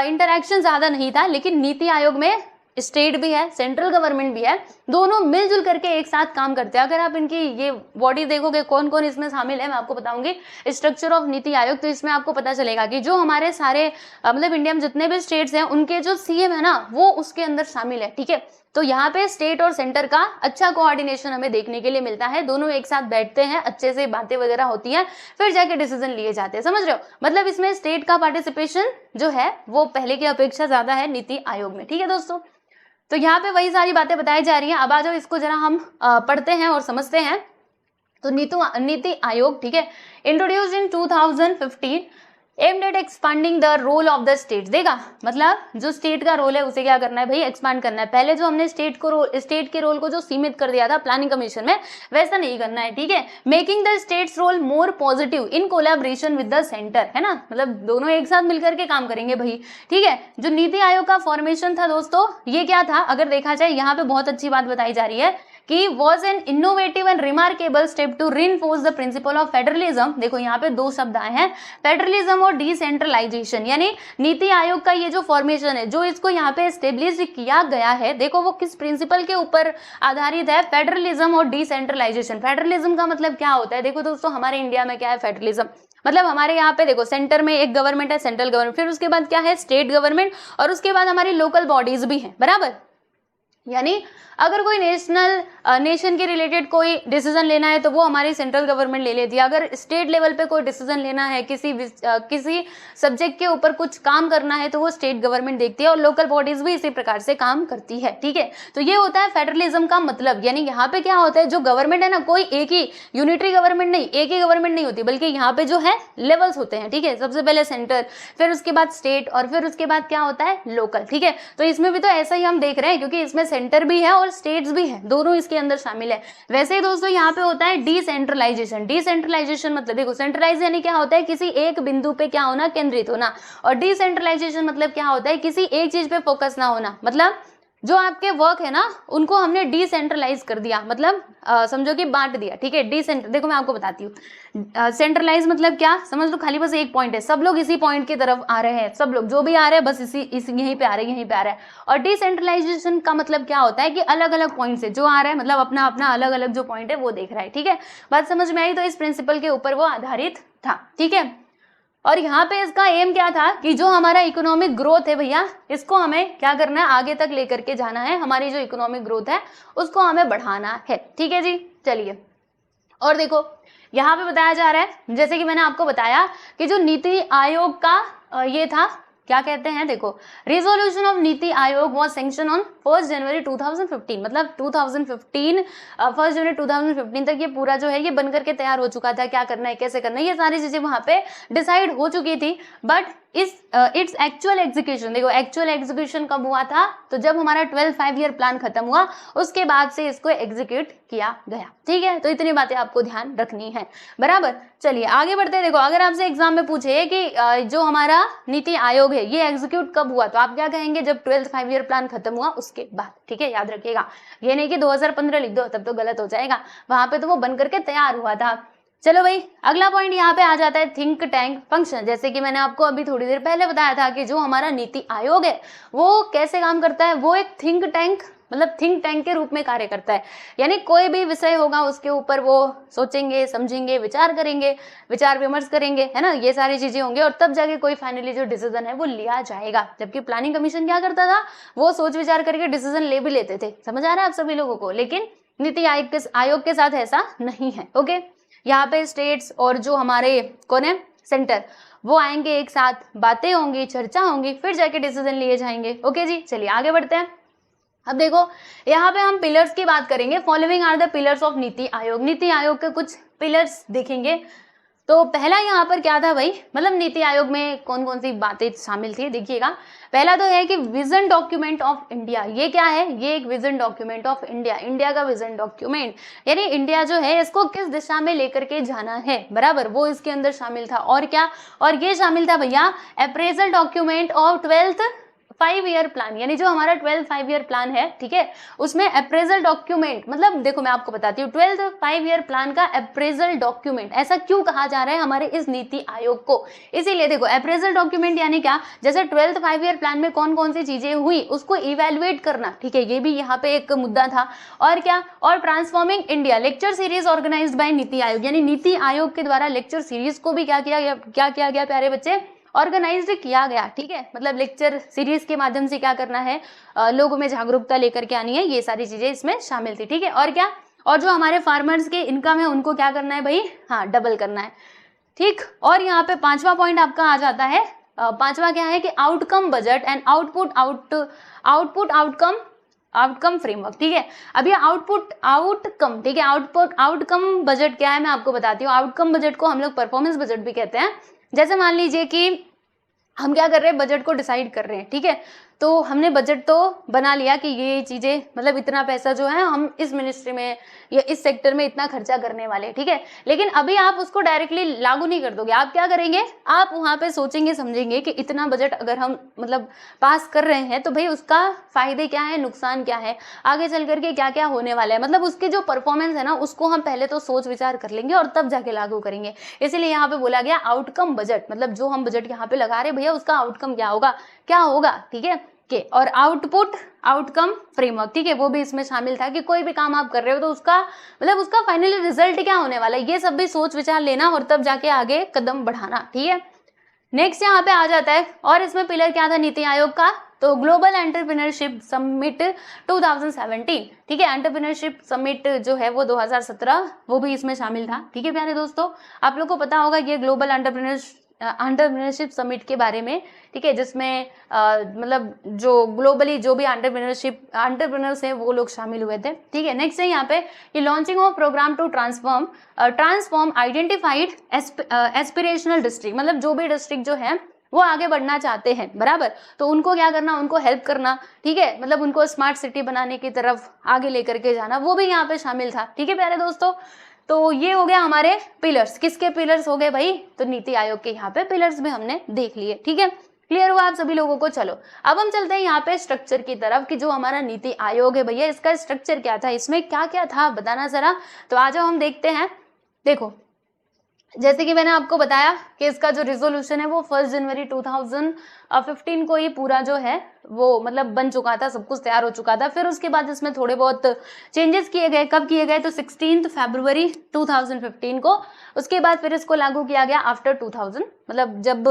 इंटरेक्शन ज्यादा नहीं था, लेकिन नीति आयोग में स्टेट भी है, सेंट्रल गवर्नमेंट भी है, दोनों मिलजुल करके एक साथ काम करते हैं। अगर आप इनकी ये बॉडी देखोगे कौन कौन इसमें शामिल है, मैं आपको बताऊंगी स्ट्रक्चर ऑफ नीति आयोग, तो इसमें आपको पता चलेगा कि जो हमारे सारे मतलब इंडिया में जितने भी स्टेट्स हैं उनके जो सीएम है ना वो उसके अंदर शामिल है। ठीक है, तो यहाँ पे स्टेट और सेंटर का अच्छा कोऑर्डिनेशन हमें देखने के लिए मिलता है, दोनों एक साथ बैठते हैं, अच्छे से बातें वगैरह होती हैं, फिर जाके डिसीजन लिए जाते हैं। समझ रहे हो? मतलब इसमें स्टेट का पार्टिसिपेशन जो है वो पहले की अपेक्षा ज्यादा है नीति आयोग में। ठीक है दोस्तों, तो यहाँ पे वही सारी बातें बताई जा रही हैं। अब आ जाओ इसको जरा हम पढ़ते हैं और समझते हैं। तो नीति आयोग, ठीक है, introduced in 2015, aimed at expanding the role of the state. देखा, मतलब जो स्टेट का रोल है उसे क्या करना है भाई, एक्सपांड करना है। पहले जो हमने स्टेट के रोल को जो सीमित कर दिया था प्लानिंग कमीशन में, वैसा नहीं करना है। ठीक है, making the state's role more positive in collaboration with the centre, है ना, मतलब दोनों एक साथ मिलकर के काम करेंगे भाई। ठीक है, जो नीति आयोग का फॉर्मेशन था दोस्तों, ये क्या था, अगर देखा जाए यहाँ पे बहुत अच्छी बात बताई जा रही है कि was an innovative and remarkable step to reinforce the principle of federalism. देखो यहाँ पे दो शब्द आए हैं, फेडरलिज्म और डिसेंट्रलाइजेशन, यानी नीति आयोग का ये जो फॉर्मेशन है, जो इसको यहाँ पे एस्टेब्लिश किया गया है, देखो वो किस प्रिंसिपल के ऊपर आधारित है, फेडरलिज्म और डिसेंट्रलाइजेशन। फेडरलिज्म का मतलब क्या होता है, देखो दोस्तों हमारे इंडिया में क्या है फेडरलिज्म, मतलब हमारे यहाँ पे देखो सेंटर में एक गवर्नमेंट है, सेंट्रल गवर्नमेंट, फिर उसके बाद क्या है स्टेट गवर्नमेंट, और उसके बाद हमारी लोकल बॉडीज भी हैं, बराबर। यानी अगर कोई नेशन के रिलेटेड कोई डिसीजन लेना है तो वो हमारी सेंट्रल गवर्नमेंट ले लेती है, अगर स्टेट लेवल पे कोई डिसीजन लेना है, किसी सब्जेक्ट के ऊपर कुछ काम करना है तो वो स्टेट गवर्नमेंट देखती है, और लोकल बॉडीज भी इसी प्रकार से काम करती है, ठीक है। तो ये होता है फेडरलिज्म का मतलब, यानी यहाँ पे क्या होता है, जो गवर्नमेंट है ना, कोई एक ही यूनिटरी गवर्नमेंट नहीं, एक ही गवर्नमेंट नहीं होती, बल्कि यहाँ पे जो है लेवल्स होते हैं, ठीक है। सबसे पहले सेंटर, फिर उसके बाद स्टेट, और फिर उसके बाद क्या होता है लोकल, ठीक है। तो इसमें भी तो ऐसा ही हम देख रहे हैं, क्योंकि इसमें सेंटर भी है और स्टेट्स भी है, दोनों इसके अंदर शामिल है। वैसे ही दोस्तों यहाँ पे होता है डिसेंट्रलाइजेशन। डिसेंट्रलाइजेशन मतलब देखो, सेंट्रलाइज यानी क्या होता है, किसी एक बिंदु पे क्या होना, केंद्रित होना, और डिसेंट्रलाइजेशन मतलब क्या होता है, किसी एक चीज पे फोकस ना होना, मतलब जो आपके वर्क है ना उनको हमने डिसेंट्रलाइज कर दिया, मतलब समझो कि बांट दिया, ठीक है। देखो मैं आपको बताती हूँ, सेंट्रलाइज मतलब क्या, समझ लो खाली बस एक पॉइंट है, सब लोग इसी पॉइंट की तरफ आ रहे हैं, सब लोग जो भी आ रहे हैं बस इसी यहीं पे आ रहे हैं, यहीं पे आ रहा है। और डिसेंट्रलाइजेशन का मतलब क्या होता है कि अलग अलग पॉइंट से जो आ रहा है, मतलब अपना अपना अलग अलग जो पॉइंट है वो देख रहा है, ठीक है। बात समझ में आई, तो इस प्रिंसिपल के ऊपर वो आधारित था, ठीक है। और यहाँ पे इसका एम क्या था कि जो हमारा इकोनॉमिक ग्रोथ है भैया, इसको हमें क्या करना है, आगे तक लेकर के जाना है, हमारी जो इकोनॉमिक ग्रोथ है उसको हमें बढ़ाना है, ठीक है जी। चलिए, और देखो यहाँ पे बताया जा रहा है, जैसे कि मैंने आपको बताया कि जो नीति आयोग का ये था, क्या कहते हैं, देखो रिजोल्यूशन ऑफ नीति आयोग वाज सैंक्शन ऑन 1 जनवरी 2015, मतलब 2015 1 जनवरी 2015 तक ये पूरा जो है ये बन करके तैयार हो चुका था, क्या करना है, कैसे करना है, ये सारी चीजें वहां पे डिसाइड हो चुकी थी। बट इट्स एक्चुअल एग्जीक्यूशन, देखो एक्चुअल एग्जीक्यूशन कब हुआ था, तो जब हमारा 12 5 ईयर प्लान खत्म हुआ उसके बाद से इसको एग्जीक्यूट किया गया, ठीक है। तो इतनी बातें आपको ध्यान रखनी है, बराबर। चलिए आगे बढ़ते हैं। देखो अगर आपसे एग्जाम में पूछे कि जो हमारा नीति आयोग है ये एग्जीक्यूट कब हुआ, तो आप क्या कहेंगे, जब 12 5 ईयर प्लान खत्म हुआ उसके बाद, ठीक है, याद रखिएगा। ये नहीं कि 2015 लिख दो, तब तो गलत हो जाएगा, वहां पे तो वो बन करके तैयार हुआ था। चलो भाई, अगला पॉइंट यहाँ पे आ जाता है थिंक टैंक फंक्शन। जैसे कि मैंने आपको अभी थोड़ी देर पहले बताया था कि जो हमारा नीति आयोग है वो कैसे काम करता है, वो एक थिंक टैंक, मतलब थिंक टैंक के रूप में कार्य करता है। यानी कोई भी विषय होगा उसके ऊपर वो सोचेंगे, समझेंगे, विचार करेंगे, विचार विमर्श करेंगे, है ना, ये सारी चीजें होंगी, और तब जाके कोई फाइनली जो डिसीजन है वो लिया जाएगा। जबकि प्लानिंग कमीशन क्या करता था, वो सोच विचार करके डिसीजन ले भी लेते थे, समझ आ रहा है आप सभी लोगों को। लेकिन नीति आयोग के साथ ऐसा नहीं है, ओके। यहाँ पे स्टेट्स और जो हमारे कौन है, सेंटर, वो आएंगे एक साथ, बातें होंगी, चर्चा होंगी, फिर जाके डिसीजन लिए जाएंगे, ओके जी। चलिए आगे बढ़ते हैं। अब देखो यहाँ पे हम पिलर्स की बात करेंगे। Following are the pillars of Niti Aayog. NITI Aayog के कुछ पिलर्स देखेंगे। तो पहला यहाँ पर क्या था भाई, मतलब नीति आयोग में कौन कौन सी बातें शामिल थी, देखिएगा। पहला तो है कि विजन डॉक्यूमेंट ऑफ इंडिया। ये क्या है, ये एक vision document of India, India का विजन डॉक्यूमेंट, यानी इंडिया जो है इसको किस दिशा में लेकर के जाना है, बराबर, वो इसके अंदर शामिल था। और क्या, और ये शामिल था भैया appraisal document of 12th 5 year plan, यानी जो हमारा 12 5 ईयर प्लान है, ठीक है, उसमें अप्रेजल डॉक्यूमेंट, मतलब देखो मैं आपको बताती हूँ, 12 5 ईयर प्लान का अप्रेजल डॉक्यूमेंट, ऐसा क्यों कहा जा रहा है हमारे इस नीति आयोग को, इसीलिए देखो अप्रेजल डॉक्यूमेंट यानी क्या, जैसे 12 5 ईयर प्लान में कौन कौन सी चीजें हुई उसको इवेल्युएट करना, ठीक है, ये भी यहाँ पे एक मुद्दा था। और क्या, और transforming India lecture series organised by Niti Aayog, यानी नीति आयोग के द्वारा लेक्चर सीरीज को भी क्या किया गया प्यारे बच्चे, ऑर्गेनाइज्ड किया गया, ठीक है। मतलब लेक्चर सीरीज के माध्यम से क्या करना है, लोगों में जागरूकता लेकर के आनी है, ये सारी चीजें इसमें शामिल थी, ठीक है। और क्या, और जो हमारे फार्मर्स के इनकम है उनको क्या करना है भाई, हाँ, डबल करना है, ठीक। और यहाँ पे पांचवा पॉइंट आपका आ जाता है, पांचवा क्या है कि outcome budget and outcome framework, ठीक है। अब ये आउटकम, ठीक है, आउटकम बजट क्या है मैं आपको बताती हूँ। आउटकम बजट को हम लोग परफॉर्मेंस बजट भी कहते हैं। जैसे मान लीजिए कि हम क्या कर रहे हैं, बजट को डिसाइड कर रहे हैं, ठीक है, तो हमने बजट तो बना लिया कि ये चीजें मतलब इतना पैसा जो है हम इस मिनिस्ट्री में या इस सेक्टर में इतना खर्चा करने वाले, ठीक है। लेकिन अभी आप उसको डायरेक्टली लागू नहीं कर दोगे, आप क्या करेंगे, आप वहां पे सोचेंगे समझेंगे कि इतना बजट अगर हम मतलब पास कर रहे हैं तो भाई उसका फायदे क्या है, नुकसान क्या है, आगे चल करके क्या क्या होने वाला है, मतलब उसकी जो परफॉर्मेंस है ना उसको हम पहले तो सोच विचार कर लेंगे और तब जाके लागू करेंगे। इसीलिए यहाँ पे बोला गया आउटकम बजट, मतलब जो हम बजट यहाँ पे लगा रहे भैया उसका आउटकम क्या होगा, ठीक है। और आउटपुट आउटकम फ्रेमवर्क, ठीक है, वो भी इसमें शामिल था कि कोई भी काम आप कर रहे हो तो उसका मतलब उसका फाइनली रिजल्ट क्या होने वाला है, ये सब भी सोच विचार लेना और तब जाके आगे कदम बढ़ाना, ठीक है। नेक्स्ट यहाँ पे आ जाता है और इसमें पिलर क्या था नीति आयोग का, तो ग्लोबल एंटरप्रेन्योरशिप समिट 2017, ठीक है। एंटरप्रेन्योरशिप समिट जो है वो 2017 वो भी इसमें शामिल था, ठीक है प्यारे दोस्तों। आप लोग को पता होगा ये ग्लोबल एंटरप्रेन्योरशिप समिट के बारे में, ठीक है, जिसमें मतलब जो ग्लोबली जो भी एंटरप्रेन्योर्स हैं वो लोग शामिल हुए थे, ठीक है। नेक्स्ट है यहाँ पे ये launching of programme to transform identified aspirational district, मतलब जो भी डिस्ट्रिक्ट जो है वो आगे बढ़ना चाहते हैं, बराबर, तो उनको क्या करना, उनको हेल्प करना, ठीक है, मतलब उनको स्मार्ट सिटी बनाने की तरफ आगे लेकर के जाना, वो भी यहाँ पे शामिल था, ठीक है प्यारे दोस्तों। तो ये हो गया हमारे पिलर्स, किसके पिलर्स हो गए भाई, तो नीति आयोग के यहाँ पे पिलर्स भी हमने देख लिए, ठीक है। क्लियर हुआ आप सभी लोगों को। चलो अब हम चलते हैं यहाँ पे स्ट्रक्चर की तरफ कि जो हमारा नीति आयोग है भैया इसका स्ट्रक्चर क्या था, इसमें क्या क्या था बताना जरा। तो आज हम देखते हैं। देखो जैसे कि मैंने आपको बताया कि इसका जो रिजोल्यूशन है वो 1 जनवरी 2015 को ही पूरा जो है वो मतलब बन चुका था, सब कुछ तैयार हो चुका था। फिर उसके बाद इसमें थोड़े बहुत चेंजेस किए गए। कब किए गए, तो 16 फरवरी 2015 को। उसके बाद फिर इसको लागू किया गया आफ्टर 2000, मतलब जब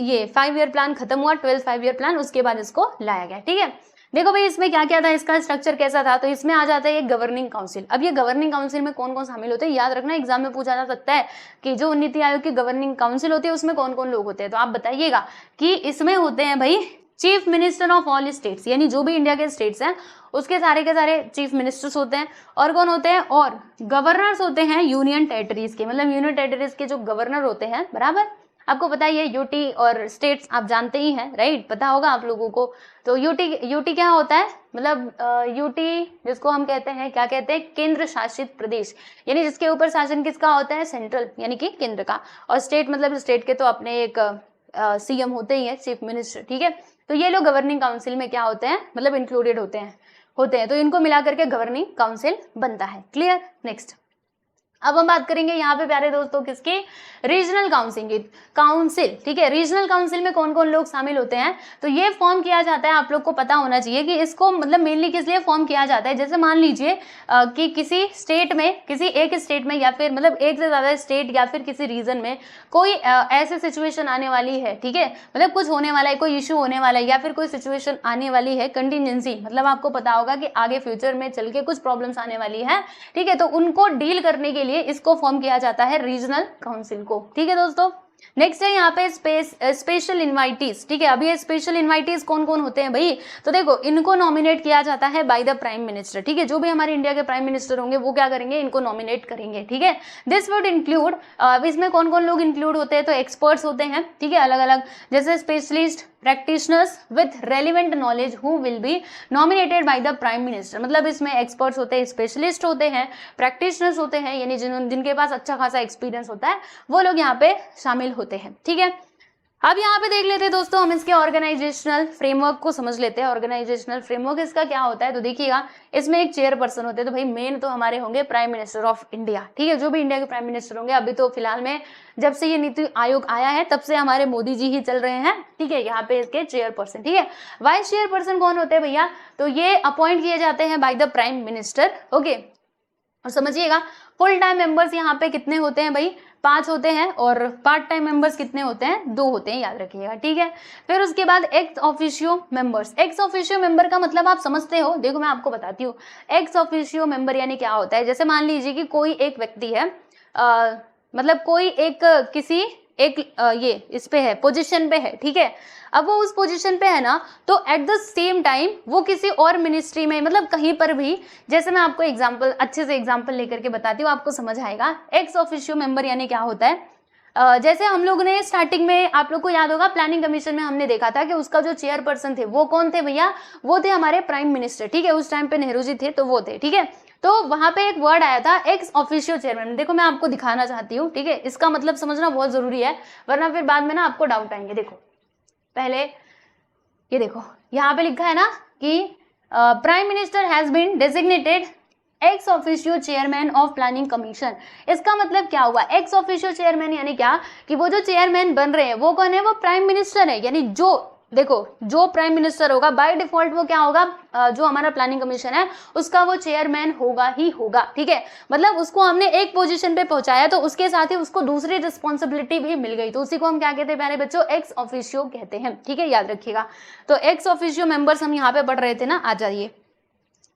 ये 5 ईयर प्लान खत्म हुआ, 12 5 ईयर प्लान, उसके बाद इसको लाया गया, ठीक है। देखो भाई इसमें क्या क्या था, इसका स्ट्रक्चर कैसा था, तो इसमें आ जाता है एक गवर्निंग काउंसिल। अब ये गवर्निंग काउंसिल में कौन कौन शामिल होते हैं, याद रखना एग्जाम में पूछा जा सकता है कि जो नीति आयोग की गवर्निंग काउंसिल होती है उसमें कौन कौन लोग होते हैं। तो आप बताइएगा कि इसमें होते हैं भाई chief minister of all states, यानी जो भी इंडिया के स्टेट्स हैं उसके सारे के सारे चीफ मिनिस्टर्स होते हैं। और कौन होते हैं, और गवर्नर्स होते हैं यूनियन टेरिटरीज के, मतलब यूनियन टेरिटरीज के जो गवर्नर होते हैं, बराबर। आपको पता ही है यूटी और स्टेट्स आप जानते ही हैं, राइट, पता होगा आप लोगों को। तो यूटी क्या होता है, मतलब यूटी जिसको हम कहते हैं, क्या कहते हैं, केंद्र शासित प्रदेश, यानी जिसके ऊपर शासन किसका होता है, सेंट्रल यानी कि केंद्र का। और स्टेट मतलब स्टेट के तो अपने एक सीएम होते ही है, चीफ मिनिस्टर, ठीक है। तो ये लोग गवर्निंग काउंसिल में क्या होते हैं, मतलब इंक्लूडेड होते हैं, तो इनको मिलाकर के गवर्निंग काउंसिल बनता है। क्लियर। नेक्स्ट अब हम बात करेंगे यहाँ पे प्यारे दोस्तों किसकी, रीजनल काउंसिल, ठीक है। रीजनल काउंसिल में कौन कौन लोग शामिल होते हैं, तो ये फॉर्म किया जाता है, आप लोग को पता होना चाहिए कि इसको मतलब मेनली किस लिए फॉर्म किया जाता है। जैसे मान लीजिए कि किसी स्टेट में, किसी एक स्टेट में या फिर मतलब एक से ज्यादा स्टेट या फिर किसी रीजन में कोई ऐसी सिचुएशन आने वाली है, ठीक है, मतलब कुछ होने वाला है, कोई इशू होने वाला है या फिर कोई सिचुएशन आने वाली है, कंटिजेंसी, मतलब आपको पता होगा कि आगे फ्यूचर में चल के कुछ प्रॉब्लम्स आने वाली है, ठीक है, तो उनको डील करने के लिए इसको फॉर्म किया जाता है रीजनल काउंसिल को, ठीक है दोस्तों। नेक्स्ट है यहाँ पे स्पेशल इन्वाइटीज, ठीक है। अभी ये स्पेशल इन्वाइटीज कौन कौन होते हैं भाई, तो देखो इनको नॉमिनेट किया जाता है बाय द प्राइम मिनिस्टर, ठीक है। जो भी हमारे इंडिया के प्राइम मिनिस्टर होंगे वो क्या करेंगे, इनको नॉमिनेट करेंगे, ठीक है। दिस वुड इंक्लूड, इसमें कौन कौन लोग इंक्लूड होते हैं, तो एक्सपर्ट्स होते हैं, ठीक है, अलग अलग, जैसे specialist, practitioners with relevant knowledge who will be nominated by the prime minister, मतलब इसमें एक्सपर्ट्स होते हैं, स्पेशलिस्ट होते हैं, प्रैक्टिशनर्स होते हैं, यानी जिनके पास अच्छा खासा एक्सपीरियंस होता है वो लोग यहाँ पे शामिल होते हैं, ठीक है। अब यहाँ पे देख लेते हैं दोस्तों हम इसके ऑर्गेनाइजेशनल फ्रेमवर्क को समझ लेते हैं। ऑर्गेनाइजेशनल फ्रेमवर्क इसका क्या होता है, तो देखिएगा इसमें एक चेयरपर्सन होते हैं, तो भाई मेन तो हमारे होंगे प्राइम मिनिस्टर ऑफ इंडिया, ठीक है, जो भी इंडिया के प्राइम मिनिस्टर होंगे। अभी तो फिलहाल में जब से ये नीति आयोग आया है तब से हमारे मोदी जी ही चल रहे हैं, ठीक है, यहाँ पे इसके चेयरपर्सन, ठीक है। वाइस चेयरपर्सन कौन होते हैं भैया, तो ये अपॉइंट किए जाते हैं bye the prime minister, okay. और समझिएगा फुल टाइम मेंबर्स यहाँ पे कितने होते हैं भाई, 5 होते हैं, और पार्ट टाइम मेंबर्स कितने होते हैं, 2 होते हैं, याद रखिएगा, ठीक है। फिर उसके बाद ex officio members. Ex officio member का मतलब आप समझते हो, देखो मैं आपको बताती हूँ। एक्स ऑफिशियो मेंबर यानी क्या होता है, जैसे मान लीजिए कि कोई एक व्यक्ति है, मतलब कोई एक किसी एक ये इस पे है, पोजीशन पे है, ठीक है। अब वो उस पोजीशन पे है ना, तो एट द सेम टाइम वो किसी और मिनिस्ट्री में, मतलब कहीं पर भी, जैसे मैं आपको एग्जांपल अच्छे से एग्जांपल लेकर के बताती हूँ, आपको समझ आएगा। एक्स ऑफिशियो मेंबर यानी क्या होता है, जैसे हम लोग ने स्टार्टिंग में, आप लोग को याद होगा, प्लानिंग कमीशन में हमने देखा था कि उसका जो चेयरपर्सन थे वो कौन थे भैया, वो थे हमारे प्राइम मिनिस्टर, ठीक है। उस टाइम पे नेहरू जी थे तो वो थे, ठीक है। तो वहां पे एक वर्ड आया था एक्स ऑफिशियो चेयरमैन। देखो मैं आपको दिखाना चाहती हूँ, ठीक है, इसका मतलब समझना बहुत जरूरी है, वरना फिर बाद में ना आपको डाउट आएंगे। देखो पहले ये देखो, यहाँ पे लिखा है ना कि prime minister has been designated ex officio chairman of planning commission. इसका मतलब क्या हुआ, एक्स ऑफिशियो चेयरमैन यानी क्या कि वो जो चेयरमैन बन रहे हैं वो कौन है, वो प्राइम मिनिस्टर है। यानी जो देखो जो प्राइम मिनिस्टर होगा बाय डिफॉल्ट वो क्या होगा, जो हमारा प्लानिंग कमीशन है उसका वो चेयरमैन होगा ही होगा, ठीक है। मतलब उसको हमने एक पोजीशन पे पहुंचाया तो उसके साथ ही उसको दूसरी रिस्पॉन्सिबिलिटी भी मिल गई, तो उसी को हम क्या कहते हैं प्यारे बच्चों, एक्स ऑफिशियो कहते हैं, ठीक है, याद रखिएगा। तो एक्स ऑफिशियो मेंबर्स हम यहाँ पे पढ़ रहे थे ना, आ जाइए।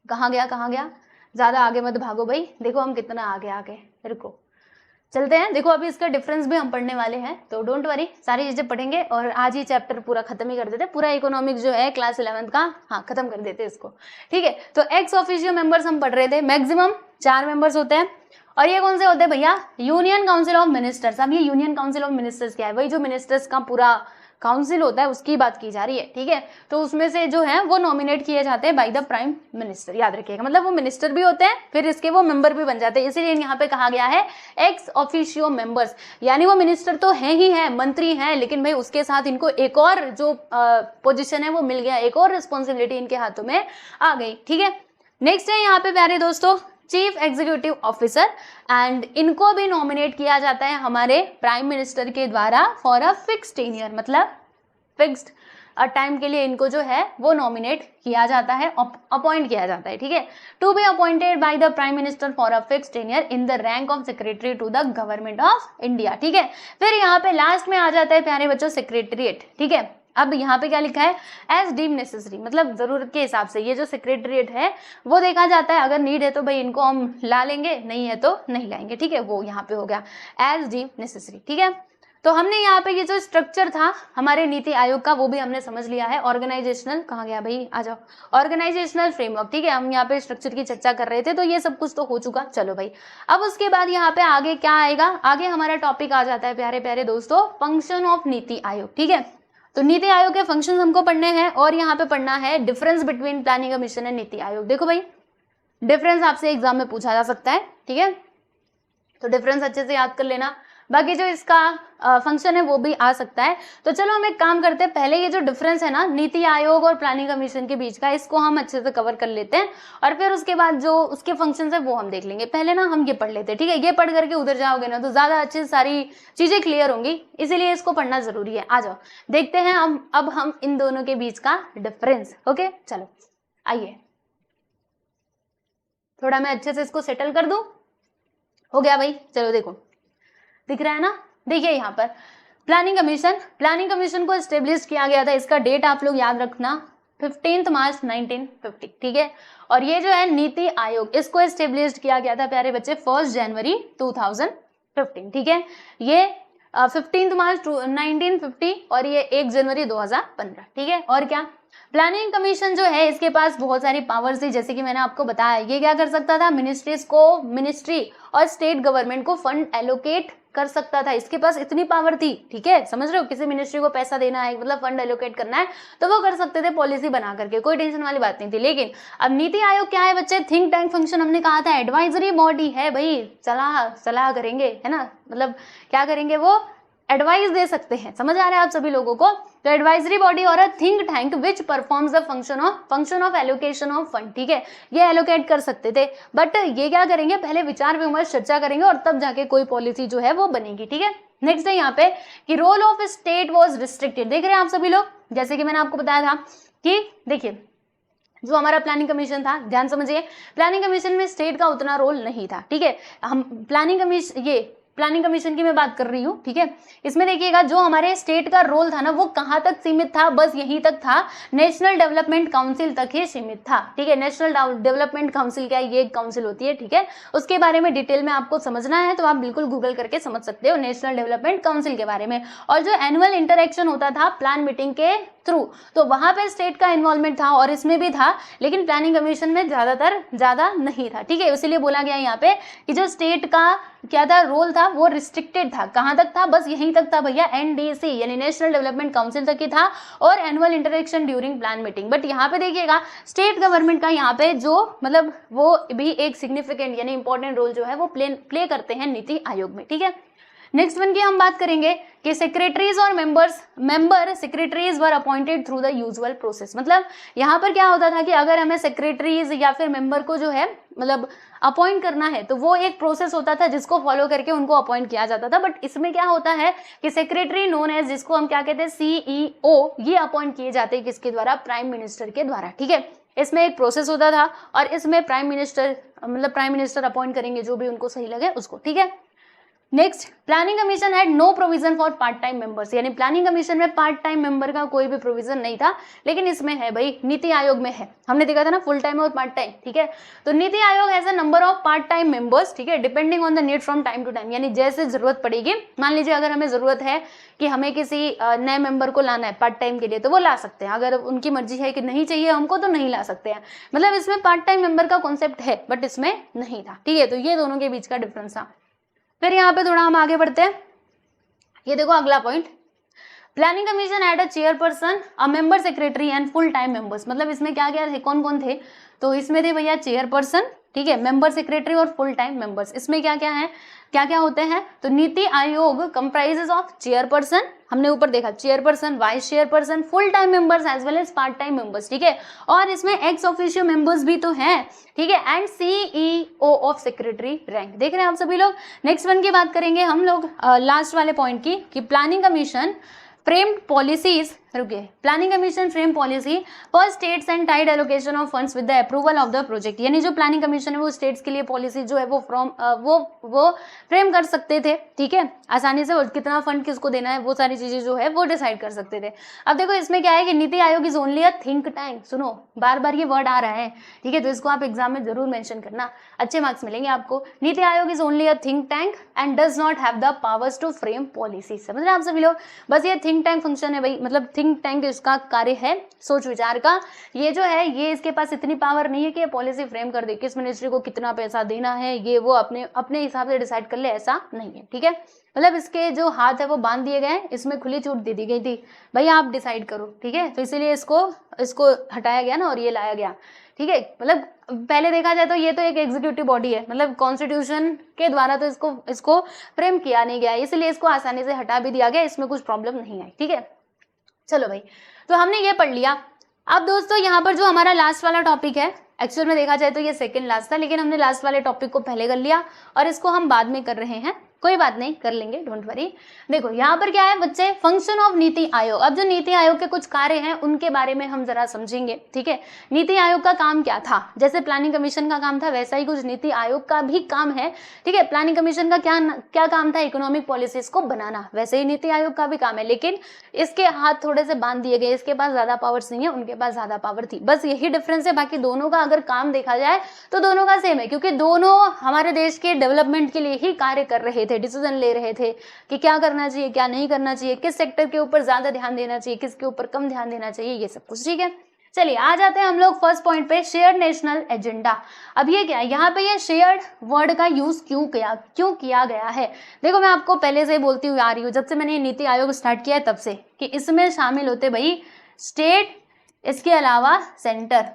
कहाँ गया, ज्यादा आगे मत भागो भाई, देखो हम कितना आगे रुको, चलते हैं। देखो अभी इसका डिफरेंस भी हम पढ़ने वाले हैं, तो डोंट वरी, सारी चीजें पढ़ेंगे और आज ही चैप्टर पूरा खत्म ही कर देते, पूरा इकोनॉमिक्स जो है क्लास 11th का, हाँ खत्म कर देते इसको, ठीक है। तो एक्स ऑफिशियो मेंबर्स हम पढ़ रहे थे, मैक्सिमम 4 मेंबर्स होते हैं। और ये कौन से होते हैं भैया, यूनियन काउंसिल ऑफ मिनिस्टर्स। अब ये यूनियन काउंसिल ऑफ मिनिस्टर्स क्या है, वही जो मिनिस्टर्स का पूरा काउंसिल होता है उसकी बात की जा रही है, ठीक है। तो उसमें से जो है वो नॉमिनेट किए जाते हैं बाय द प्राइम मिनिस्टर, याद रखिएगा। मतलब वो मिनिस्टर भी होते हैं फिर इसके वो मेंबर भी बन जाते हैं, इसीलिए यहाँ पे कहा गया है एक्स ऑफिशियो मेंबर्स। यानी वो मिनिस्टर तो है ही है, मंत्री हैं, लेकिन भाई उसके साथ इनको एक और जो पोजिशन है वो मिल गया, एक और रिस्पॉन्सिबिलिटी इनके हाथों में आ गई, ठीक है। नेक्स्ट है यहाँ पे प्यारे दोस्तों चीफ एग्जीक्यूटिव ऑफिसर, एंड इनको भी नॉमिनेट किया जाता है हमारे प्राइम मिनिस्टर के द्वारा फॉर अ फिक्स्ड टेन्योर, मतलब फिक्स्ड टाइम के लिए इनको जो है वो नॉमिनेट किया जाता है, अपॉइंट किया जाता है, ठीक है। To be appointed by the prime minister for a fixed tenure in the rank of secretary to the government of India, ठीक है। फिर यहाँ पे लास्ट में आ जाता है प्यारे बच्चों सेक्रेटरिएट, ठीक है। अब यहाँ पे क्या लिखा है, एज डीम नेसेसरी, मतलब जरूरत के हिसाब से ये जो सेक्रेटरिएट है वो देखा जाता है, अगर नीड है तो भाई इनको हम ला लेंगे, नहीं है तो नहीं लाएंगे, ठीक है। वो यहाँ पे हो गया एज डीम नेसेसरी, ठीक है। तो हमने यहाँ पे ये जो स्ट्रक्चर था हमारे नीति आयोग का वो भी हमने समझ लिया है। ऑर्गेनाइजेशनल, कहाँ गया भाई, आ जाओ, ऑर्गेनाइजेशनल फ्रेमवर्क, ठीक है। हम यहाँ पे स्ट्रक्चर की चर्चा कर रहे थे, तो ये सब कुछ तो हो चुका। चलो भाई, अब उसके बाद यहाँ पे आगे क्या आएगा, आगे हमारा टॉपिक आ जाता है प्यारे प्यारे दोस्तों, फंक्शन ऑफ नीति आयोग, ठीक है। तो नीति आयोग के फंक्शन हमको पढ़ने हैं और यहाँ पे पढ़ना है difference between planning commission and NITI Aayog. देखो भाई डिफरेंस आपसे एग्जाम में पूछा जा सकता है, ठीक है, तो डिफरेंस अच्छे से याद कर लेना। बाकी जो इसका फंक्शन है वो भी आ सकता है। तो चलो हम एक काम करते हैं, पहले ये जो डिफरेंस है ना नीति आयोग और प्लानिंग कमीशन के बीच का, इसको हम अच्छे से कवर कर लेते हैं और फिर उसके बाद जो उसके फंक्शंस है वो हम देख लेंगे। पहले ना हम ये पढ़ लेते हैं, ठीक है। ये पढ़ करके उधर जाओगे ना तो ज्यादा अच्छे से सारी चीजें क्लियर होंगी, इसीलिए इसको पढ़ना जरूरी है। आ जाओ देखते हैं अब हम इन दोनों के बीच का डिफरेंस। ओके चलो आइए, थोड़ा मैं अच्छे से इसको सेटल कर दूं। हो गया भाई, चलो देखो दिख रहा है ना, देखिए यहाँ पर प्लानिंग कमीशन को एस्टेब्लिश किया गया था, इसका डेट आप लोग याद रखना 15 मार्च 1950, ठीक है। और ये जो है नीति आयोग, इसको एस्टेब्लिश किया गया था प्यारे बच्चे 1 जनवरी 2015, ठीक है। ये 15 मार्च 1950 और ये 1 जनवरी 2015, ठीक है। और क्या प्लानिंग कमीशन जो है इसके पास बहुत सारी पावर्स थी, जैसे कि मैंने आपको बताया, ये क्या कर सकता था, मिनिस्ट्री और स्टेट गवर्नमेंट को फंड एलोकेट कर सकता था, इसके पास इतनी पावर थी, ठीक है। समझ रहे हो, किसी मिनिस्ट्री को पैसा देना है, मतलब फंड एलोकेट करना है तो वो कर सकते थे पॉलिसी बना करके, कोई टेंशन वाली बात नहीं थी। लेकिन अब नीति आयोग क्या है बच्चे, थिंक टैंक फंक्शन, हमने कहा था एडवाइजरी बॉडी है भाई, सलाह करेंगे, है ना, मतलब क्या करेंगे, वो एडवाइस दे सकते हैं। समझ आ रहा है आप सभी लोगों को, तो एडवाइजरी बॉडी और a think tank which performs the function of allocation of fund, ठीक है। ये एलोकेट कर सकते थे, बट ये क्या करेंगे, पहले विचार विमर्श चर्चा करेंगे और तब जाके कोई पॉलिसी जो है वो बनेगी, ठीक है। नेक्स्ट है यहाँ पे कि role of state was restricted, देख रहे हैं आप सभी लोग, जैसे कि मैंने आपको बताया था कि देखिए जो हमारा प्लानिंग कमीशन था, ध्यान समझिए, प्लानिंग कमीशन में स्टेट का उतना रोल नहीं था, ठीक है। हम प्लानिंग कमीशन की मैं बात कर रही हूँ, ठीक है। इसमें देखिएगा जो हमारे स्टेट का रोल था ना वो कहाँ तक सीमित था, बस यहीं तक था, नेशनल डेवलपमेंट काउंसिल तक ही सीमित था, ठीक है। नेशनल डेवलपमेंट काउंसिल क्या है, ये एक काउंसिल होती है, ठीक है। उसके बारे में डिटेल में आपको समझना है तो आप बिल्कुल गूगल करके समझ सकते हो नेशनल डेवलपमेंट काउंसिल के बारे में। और जो एनुअल इंटरेक्शन होता था प्लान मीटिंग के थ्रू, तो वहां पे स्टेट का इन्वॉल्वमेंट था और इसमें भी था, लेकिन प्लानिंग कमीशन में ज्यादा नहीं था। ठीक है, इसीलिए बोला गया यहाँ पे कि जो स्टेट का क्या था, रोल था, वो रिस्ट्रिक्टेड था। कहां तक था, बस यहीं तक था भैया, एनडीसी यानी नेशनल डेवलपमेंट काउंसिल तक ही था, और annual interaction during plan meeting. But यहाँ पे देखिएगा स्टेट गवर्नमेंट का यहाँ पे जो मतलब वो भी एक सिग्निफिकेंट यानी इंपॉर्टेंट रोल जो है वो प्ले करते हैं नीति आयोग में। ठीक है, नेक्स्ट वन की हम बात करेंगे कि सेक्रेटरीज और member secretaries were appointed through the usual process. मतलब यहाँ पर क्या होता था कि अगर हमें सेक्रेटरीज या फिर मेंबर को जो है मतलब अपॉइंट करना है तो वो एक प्रोसेस होता था जिसको फॉलो करके उनको अपॉइंट किया जाता था। बट इसमें क्या होता है कि सेक्रेटरी नोन एज, जिसको हम क्या कहते हैं, सीईओ, ये अपॉइंट किए जाते हैं किसके द्वारा, प्राइम मिनिस्टर के द्वारा। ठीक है, इसमें एक प्रोसेस होता था और इसमें प्राइम मिनिस्टर अपॉइंट करेंगे जो भी उनको सही लगे उसको। ठीक है, next, planning commission had no provision for part time members, यानी प्लानिंग कमीशन में पार्ट टाइम मेंबर का कोई भी प्रोविजन नहीं था, लेकिन इसमें है भाई, नीति आयोग में है। हमने देखा था ना फुल टाइम और पार्ट टाइम। ठीक है, तो Niti Aayog has a number of part time members, ठीक है, depending on the need from time to time, यानी जैसे जरूरत पड़ेगी। मान लीजिए अगर हमें जरूरत है कि हमें किसी नए मेंबर को लाना है पार्ट टाइम के लिए, तो वो ला सकते हैं। अगर उनकी मर्जी है कि नहीं चाहिए हमको तो नहीं ला सकते हैं। मतलब इसमें पार्ट टाइम मेंबर का कॉन्सेप्ट है बट इसमें नहीं था। ठीक है, तो ये दोनों के बीच का डिफरेंस था। फिर यहाँ पे थोड़ा हम आगे बढ़ते हैं। ये देखो अगला point, planning commission had a chairperson, a member secretary and full time members. मतलब इसमें क्या क्या थे, कौन कौन थे, तो इसमें थे भैया चेयरपर्सन, ठीक है, मेंबर सेक्रेटरी और फुल टाइम मेंबर्स। इसमें क्या क्या है, क्या क्या होते हैं, तो नीति आयोग कंप्राइजेस ऑफ चेयरपर्सन, हमने ऊपर देखा chairperson, vice chairperson, full time members as well as part time members. ठीक है, और इसमें एक्स ऑफिशियो मेंबर्स भी तो हैं। ठीक है, and CEO of secretary rank. देख रहे हैं आप सभी लोग। नेक्स्ट वन की बात करेंगे हम लोग लास्ट वाले पॉइंट की, कि प्लानिंग कमीशन फ्रेम्ड पॉलिसीज, रुकिए, planning commission frame policy for states and tied allocation of funds with the approval of the project. यानी जो प्लानिंग कमीशन है वो स्टेट्स के लिए पॉलिसी जो है वो फ्रेम कर सकते थे। ठीक है, आसानी से, और कितना फंड किसको देना है वो सारी चीजें जो है वो डिसाइड कर सकते थे। अब देखो इसमें क्या है कि नीति Aayog is only a think tank. सुनो, बार बार ये वर्ड आ रहा है, ठीक है, तो इसको आप एग्जाम में जरूर मेंशन करना, अच्छे मार्क्स मिलेंगे आपको। Niti Aayog is only a think tank and does not have the powers to frame policy. समझ रहे हैं आप सभी लोग, बस ये थिंक टैंक फंक्शन है भाई, मतलब थिंक टैंक इसका कार्य है सोच विचार का। ये जो है ये इसके पास इतनी पावर नहीं है कि ये पॉलिसी फ्रेम कर दे, किस मिनिस्ट्री को कितना पैसा देना है ये वो अपने हिसाब से डिसाइड कर ले, ऐसा नहीं है। ठीक है, मतलब इसके जो हाथ है वो बांध दिए गए, इसमें खुली छूट दे दी गई थी, भाई आप डिसाइड करो। ठीक है, तो इसीलिए इसको हटाया गया ना और ये लाया गया। ठीक है, मतलब पहले देखा जाए तो ये तो एक एग्जीक्यूटिव बॉडी है, मतलब कॉन्स्टिट्यूशन के द्वारा तो इसको फ्रेम किया नहीं गया, इसलिए इसको आसानी से हटा भी दिया गया, इसमें कुछ प्रॉब्लम नहीं आई। ठीक है, चलो भाई, तो हमने ये पढ़ लिया। अब दोस्तों यहाँ पर जो हमारा लास्ट वाला टॉपिक है, एक्चुअल में देखा जाए तो ये सेकंड लास्ट था, लेकिन हमने लास्ट वाले टॉपिक को पहले कर लिया और इसको हम बाद में कर रहे हैं, कोई बात नहीं, कर लेंगे, डोंट वरी। देखो यहाँ पर क्या है बच्चे, फंक्शन ऑफ नीति आयोग। अब जो नीति आयोग के कुछ कार्य हैं उनके बारे में हम जरा समझेंगे। ठीक है, नीति आयोग का काम क्या था, जैसे प्लानिंग कमीशन का काम था वैसा ही कुछ नीति आयोग का भी काम है। ठीक है, प्लानिंग कमीशन का क्या काम था, इकोनॉमिक पॉलिसीज को बनाना, वैसे ही नीति आयोग का भी काम है, लेकिन इसके हाथ थोड़े से बांध दिए गए, इसके पास ज्यादा पावर्स नहीं है, उनके पास ज्यादा पावर थी, बस यही डिफरेंस है। बाकी दोनों का अगर काम देखा जाए तो दोनों का सेम है, क्योंकि दोनों हमारे देश के डेवलपमेंट के लिए ही कार्य कर रहे थे, डिसीजन ले रहे थे कि क्या करना चाहिए क्या नहीं करना चाहिए, किस सेक्टर के ऊपर ज्यादा ध्यान देना चाहिए, किसके ऊपर कम ध्यान देना चाहिए, ये सब कुछ। ठीक है, चलिए आ जाते हैं हम लोग फर्स्ट पॉइंट पे, शेयर्ड नेशनल एजेंडा। अब ये क्या है, यहाँ पे ये शेयर्ड वर्ड का यूज क्यों किया गया है। देखो मैं आपको पहले से बोलती हुई आ रही हूँ, जब से मैंने नीति आयोग स्टार्ट किया है तब से, कि इसमें शामिल होते भाई स्टेट, इसके अलावा सेंटर।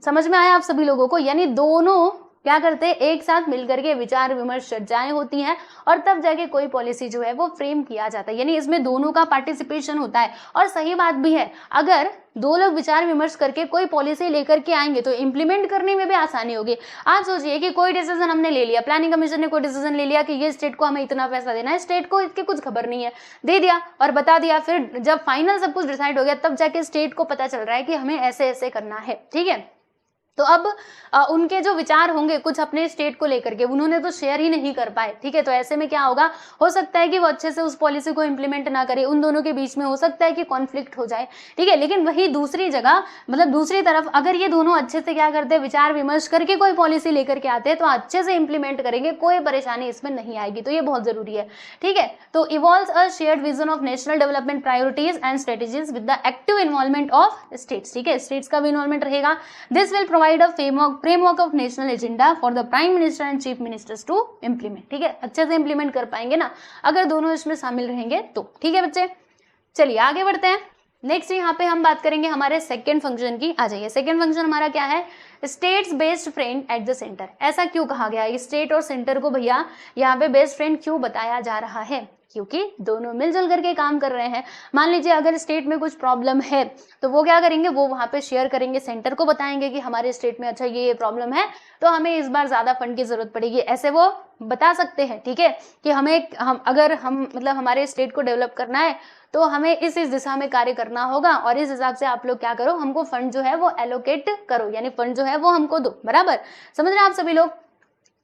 समझ में आया आप सभी लोगों को, यानी दोनों क्या करते हैं, एक साथ मिलकर के विचार विमर्श चर्चाएं होती हैं और तब जाके कोई पॉलिसी जो है वो फ्रेम किया जाता है, यानी इसमें दोनों का पार्टिसिपेशन होता है। और सही बात भी है, अगर दो लोग विचार विमर्श करके कोई पॉलिसी लेकर के आएंगे तो इम्प्लीमेंट करने में भी आसानी होगी। आप सोचिए कि कोई डिसीजन हमने ले लिया, प्लानिंग कमीशन ने कोई डिसीजन ले लिया कि ये स्टेट को हमें इतना पैसा देना है, स्टेट को इसकी कुछ खबर नहीं है, दे दिया और बता दिया, फिर जब फाइनल सब कुछ डिसाइड हो गया तब जाके स्टेट को पता चल रहा है कि हमें ऐसे ऐसे करना है। ठीक है, तो अब उनके जो विचार होंगे कुछ अपने स्टेट को लेकर के, उन्होंने तो शेयर ही नहीं कर पाए, ठीक है। तो ऐसे में क्या होगा, हो सकता है कि वो अच्छे से उस पॉलिसी को इम्प्लीमेंट ना करे, उन दोनों के बीच में हो सकता है कि कॉन्फ्लिक्ट हो जाए, ठीक है। लेकिन वही दूसरी जगह, मतलब दूसरी तरफ अगर ये दोनों अच्छे से क्या करते हैं, विचार विमर्श करके कोई पॉलिसी लेकर के आते हैं तो अच्छे से इंप्लीमेंट करेंगे, कोई परेशानी इसमें नहीं आएगी। तो ये बहुत जरूरी है, ठीक है। तो evolves a shared vision of national development priorities and strategies with the active involvement of states, ठीक है। स्टेट्स का भी इन्वॉल्वमेंट रहेगा। This will provide a framework of national agenda for the prime minister and chief ministers to implement, ठीक है। अच्छे से implement कर पाएंगे ना अगर दोनों इसमें शामिल रहेंगे तो, ठीक है बच्चे। चलिए आगे बढ़ते हैं। नेक्स्ट यहाँ पे हम बात करेंगे हमारे सेकंड फंक्शन की। आ जाइए, सेकंड फंक्शन हमारा क्या है, states based friend at the centre. ऐसा क्यों कहा गया है, स्टेट और सेंटर को भैया यहाँ पे बेस्ट फ्रेंड क्यों बताया जा रहा है, क्योंकि दोनों मिलजुल करके काम कर रहे हैं। मान लीजिए अगर स्टेट में कुछ प्रॉब्लम है तो वो क्या करेंगे, वो वहां पे शेयर करेंगे, सेंटर को बताएंगे कि हमारे स्टेट में अच्छा ये प्रॉब्लम है तो हमें इस बार ज्यादा फंड की जरूरत पड़ेगी, ऐसे वो बता सकते हैं, ठीक है। कि हम अगर मतलब हमारे स्टेट को डेवलप करना है तो हमें इस दिशा में कार्य करना होगा और इस हिसाब से आप लोग क्या करो, हमको फंड जो है वो एलोकेट करो, यानी फंड जो है वो हमको दो, बराबर समझ रहे हैं आप सभी लोग।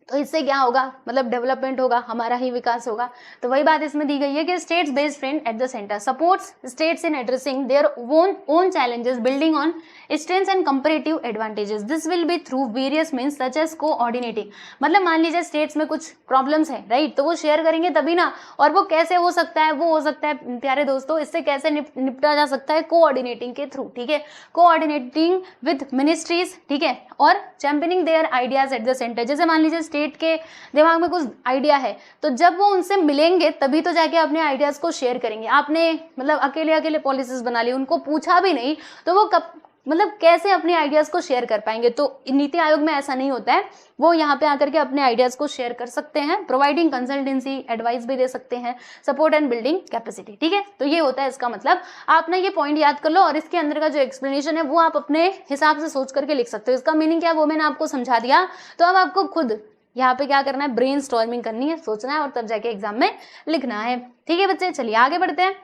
तो इससे क्या होगा, मतलब डेवलपमेंट होगा, हमारा ही विकास होगा। तो वही बात इसमें दी गई है कि states based friend at the centre supports states in addressing their own challenges building on strengths and comparative advantages. This will be through various means such as coordinating. मतलब मान लीजिए स्टेट्स में कुछ प्रॉब्लम्स है, राइट, तो वो share करेंगे तभी ना। और वो कैसे हो सकता है, वो हो सकता है प्यारे दोस्तों, इससे कैसे निपटा जा सकता है, कोऑर्डिनेटिंग के थ्रू, ठीक है। कोऑर्डिनेटिंग विद मिनिस्ट्रीज, ठीक है, और championing their ideas at the centre. जैसे मान लीजिए स्टेट के दिमाग में कुछ आइडिया है तो जब वो उनसे मिलेंगे तभी तो जाके अपने आइडियाज को शेयर करेंगे। आपने मतलब अकेले अकेले पॉलिसीज बना ली, उनको पूछा भी नहीं तो वो कब मतलब कैसे अपने आइडियाज को शेयर कर पाएंगे। तो नीति आयोग में ऐसा नहीं होता है, वो यहाँ पे आकर के अपने आइडियाज को शेयर कर सकते हैं, प्रोवाइडिंग कंसल्टेंसी एडवाइस भी दे सकते हैं, सपोर्ट एंड बिल्डिंग कैपेसिटी, ठीक है। तो ये होता है इसका मतलब। आप ना ये पॉइंट याद कर लो और इसके अंदर का जो एक्सप्लेनेशन है वो आप अपने हिसाब से सोच करके लिख सकते हो। इसका मीनिंग क्या है वो मैंने आपको समझा दिया। तो अब आपको खुद यहाँ पे क्या करना है, ब्रेन स्टॉर्मिंग करनी है, सोचना है और तब जाके एग्जाम में लिखना है, ठीक है बच्चे। चलिए आगे बढ़ते हैं।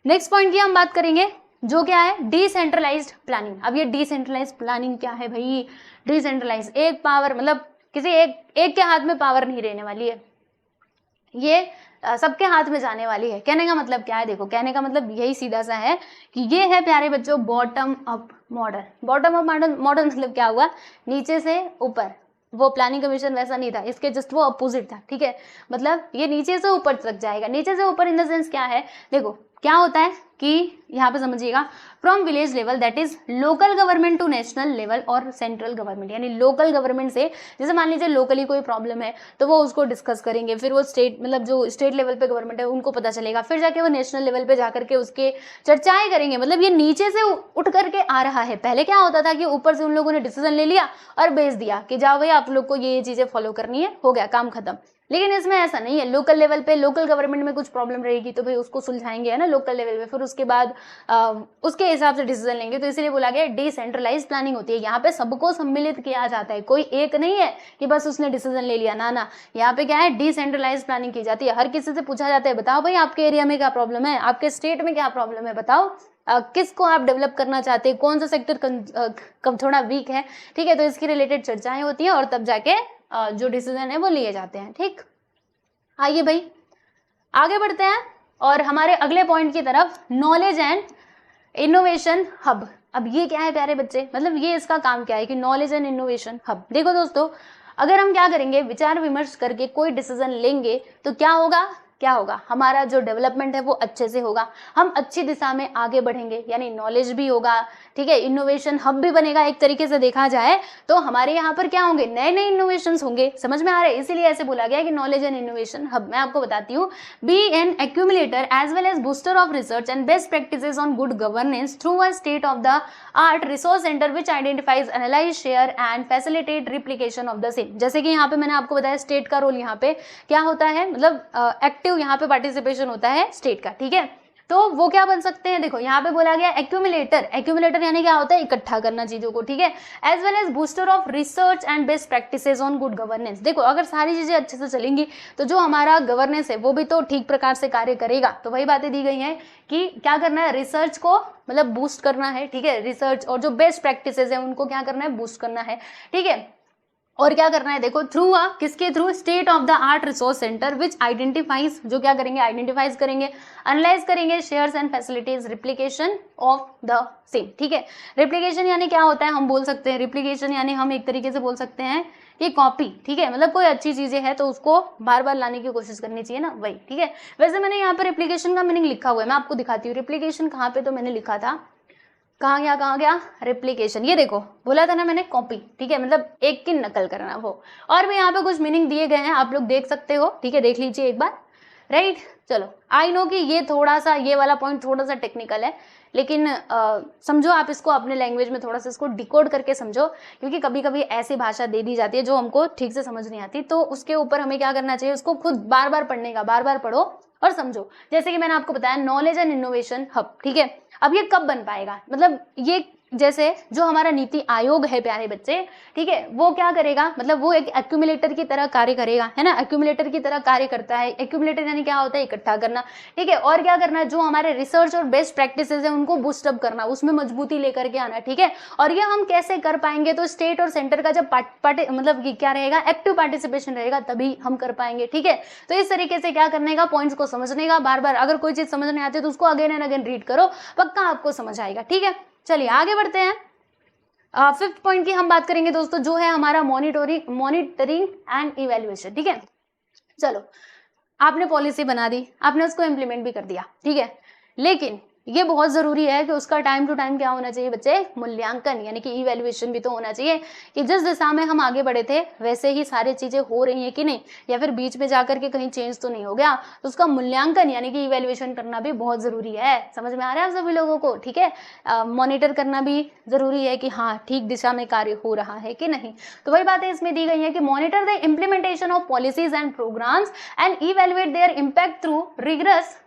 नेक्स्ट पॉइंट की हम बात करेंगे जो क्या है, डिसेंट्रलाइज्ड प्लानिंग। अब ये डिसेंट्रलाइज्ड प्लानिंग क्या है भाई, डिसेंट्रलाइज एक पावर, मतलब किसी एक के हाथ में पावर नहीं रहने वाली है, ये सबके हाथ में जाने वाली है। कहने का मतलब क्या है, देखो कहने का मतलब यही सीधा सा है कि ये है प्यारे बच्चों bottom up model. Bottom up model मतलब क्या हुआ, नीचे से ऊपर। वो प्लानिंग कमीशन वैसा नहीं था, इसके जस्ट वो अपोजिट था, ठीक है। मतलब ये नीचे से ऊपर तक जाएगा। नीचे से ऊपर इन द सेंस क्या है, देखो क्या होता है कि यहाँ पे समझिएगा, from village level that is local government to national level और सेंट्रल गवर्नमेंट। यानी लोकल गवर्नमेंट से, जैसे मान लीजिए लोकली कोई प्रॉब्लम है तो वो उसको डिस्कस करेंगे, फिर वो स्टेट मतलब जो स्टेट लेवल पे गवर्नमेंट है उनको पता चलेगा, फिर जाके वो नेशनल लेवल पे जाकर के उसके चर्चाएं करेंगे। मतलब ये नीचे से उठ करके आ रहा है। पहले क्या होता था कि ऊपर से उन लोगों ने डिसीजन ले लिया और भेज दिया कि जाओ भाई आप लोग को ये चीजें फॉलो करनी है, हो गया काम खत्म। लेकिन इसमें ऐसा नहीं है। लोकल लेवल पे लोकल गवर्नमेंट में कुछ प्रॉब्लम रहेगी तो भाई उसको सुलझाएंगे, है ना, लोकल लेवल पे, फिर उसके बाद उसके हिसाब से डिसीजन लेंगे। तो इसलिए बोला गया डिसेंट्रलाइज प्लानिंग होती है। यहाँ पे सबको सम्मिलित किया जाता है, कोई एक नहीं है कि बस उसने डिसीजन ले लिया, ना। यहाँ पे क्या है, डिसेंट्रलाइज प्लानिंग की जाती है। हर किसी से पूछा जाता है, बताओ भाई आपके एरिया में क्या प्रॉब्लम है, आपके स्टेट में क्या प्रॉब्लम है, बताओ किसको आप डेवलप करना चाहते हैं, कौन सा सेक्टर कब थोड़ा वीक है, ठीक है। तो इसकी रिलेटेड चर्चाएं होती है और तब जाके जो डिसीजन है वो लिए जाते हैं, ठीक। आइए भाई आगे बढ़ते हैं और हमारे अगले पॉइंट की तरफ, नॉलेज एंड इनोवेशन हब। अब ये क्या है प्यारे बच्चे, मतलब ये इसका काम क्या है कि नॉलेज एंड इनोवेशन हब। देखो दोस्तों, अगर हम क्या करेंगे, विचार विमर्श करके कोई डिसीजन लेंगे तो क्या होगा, हमारा जो डेवलपमेंट है वो अच्छे से होगा, हम अच्छी दिशा में आगे बढ़ेंगे, यानी नॉलेज भी होगा, ठीक है, इनोवेशन हब भी बनेगा। एक तरीके से देखा जाए तो हमारे यहाँ पर क्या होंगे, नए नए इनोवेशंस होंगे। समझ में आ रहा है, इसीलिए ऐसे बोला गया कि नॉलेज एंड इनोवेशन हब। मैं आपको बताती हूँ, be an accumulator as well as booster of research and best practices on good governance through a state of the art resource centre which identifies analyse share and facilitate replication of the same. जैसे कि यहाँ पे मैंने आपको बताया state का role यहाँ पे क्या होता है, मतलब एक्टिव यहाँ पे पार्टिसिपेशन होता है स्टेट का, ठीक है। तो वो क्या बन सकते हैं, देखो यहाँ पे बोला गया एक्यूमुलेटर, एक्यूमुलेटर यानी क्या होता है, इकट्ठा करना चीजों को, ठीक है। As well as booster of research and best practices on good governance. देखो अगर सारी चीजें अच्छे से चलेंगी तो जो हमारा गवर्नेंस है वो भी तो ठीक प्रकार से कार्य करेगा। तो वही बातें दी गई हैं कि क्या करना है, रिसर्च को मतलब बूस्ट करना है, ठीक है, रिसर्च और जो बेस्ट प्रैक्टिसेस है उनको क्या करना है, बूस्ट करना है, ठीक है। और क्या करना है, देखो थ्रू किसके through, state of the art resource centre which identifies, जो क्या करेंगे, आइडेंटिफाइज करेंगे, एनालाइज करेंगे shares and facilities, replication of the same, ठीक है। रिप्लिकेशन यानी क्या होता है, हम बोल सकते हैं रिप्लिकेशन यानी हम एक तरीके से बोल सकते हैं कि कॉपी, ठीक है, मतलब कोई अच्छी चीजें है तो उसको बार बार लाने की कोशिश करनी चाहिए ना, वही, ठीक है। वैसे मैंने यहाँ पे रिप्लिकेशन का मीनिंग लिखा हुआ है, मैं आपको दिखाती हूँ रिप्लिकेशन कहाँ पे, तो मैंने लिखा था, कहाँ गया रेप्लिकेशन, ये देखो बोला था ना मैंने कॉपी, ठीक है, मतलब एक की नकल करना वो। और भी यहाँ पे कुछ मीनिंग दिए गए हैं, आप लोग देख सकते हो, ठीक है, देख लीजिए एक बार, राइट। चलो आई नो कि ये थोड़ा सा, ये वाला पॉइंट थोड़ा सा टेक्निकल है, लेकिन समझो आप इसको अपने लैंग्वेज में थोड़ा सा इसको डिकोड करके समझो, क्योंकि कभी कभी ऐसी भाषा दे दी जाती है जो हमको ठीक से समझ नहीं आती, तो उसके ऊपर हमें क्या करना चाहिए, उसको खुद बार बार पढ़ने का, बार बार पढ़ो और समझो। जैसे कि मैंने आपको बताया नॉलेज एंड इनोवेशन हब, ठीक है। अब ये कब बन पाएगा, मतलब ये जैसे जो हमारा नीति आयोग है प्यारे बच्चे, ठीक है, वो क्या करेगा, मतलब वो एक एक्यूमुलेटर की तरह कार्य करेगा, है ना, एक्यूमुलेटर की तरह कार्य करता है। एक्यूमुलेटर यानी क्या होता है, इकट्ठा करना, ठीक है। और क्या करना है, जो हमारे रिसर्च और बेस्ट प्रैक्टिसेस है उनको बूस्टअप करना, उसमें मजबूती लेकर के आना, ठीक है। और ये हम कैसे कर पाएंगे, तो स्टेट और सेंटर का जब मतलब क्या रहेगा, एक्टिव पार्टिसिपेशन रहेगा, तभी हम कर पाएंगे, ठीक है। तो इस तरीके से क्या करने का, पॉइंट्स को समझने का, बार बार अगर कोई चीज समझ नहीं आती तो उसको अगेन एंड अगेन रीड करो, पक्का आपको समझ आएगा, ठीक है। चलिए आगे बढ़ते हैं। फिफ्थ पॉइंट की हम बात करेंगे दोस्तों, जो है हमारा मॉनिटरिंग एंड इवैल्यूएशन, ठीक है। चलो आपने पॉलिसी बना दी, आपने उसको इम्प्लीमेंट भी कर दिया, ठीक है, लेकिन ये बहुत जरूरी है कि उसका टाइम टू टाइम क्या होना चाहिए बच्चे, मूल्यांकन, यानी कि इवैल्यूएशन भी तो होना चाहिए कि जिस दिशा में हम आगे बढ़े थे वैसे ही सारी चीजें हो रही हैं कि नहीं, या फिर बीच में जाकर के कहीं चेंज तो नहीं हो गया। तो उसका मूल्यांकन यानी कि इवैल्यूएशन करना भी बहुत जरूरी है। समझ में आ रहा है आप सभी लोगों को, ठीक है। मॉनिटर करना भी जरूरी है कि हाँ ठीक दिशा में कार्य हो रहा है कि नहीं। तो वही बातें इसमें दी गई है कि monitor the implementation of policies and programmes and evaluate their impact through rigorous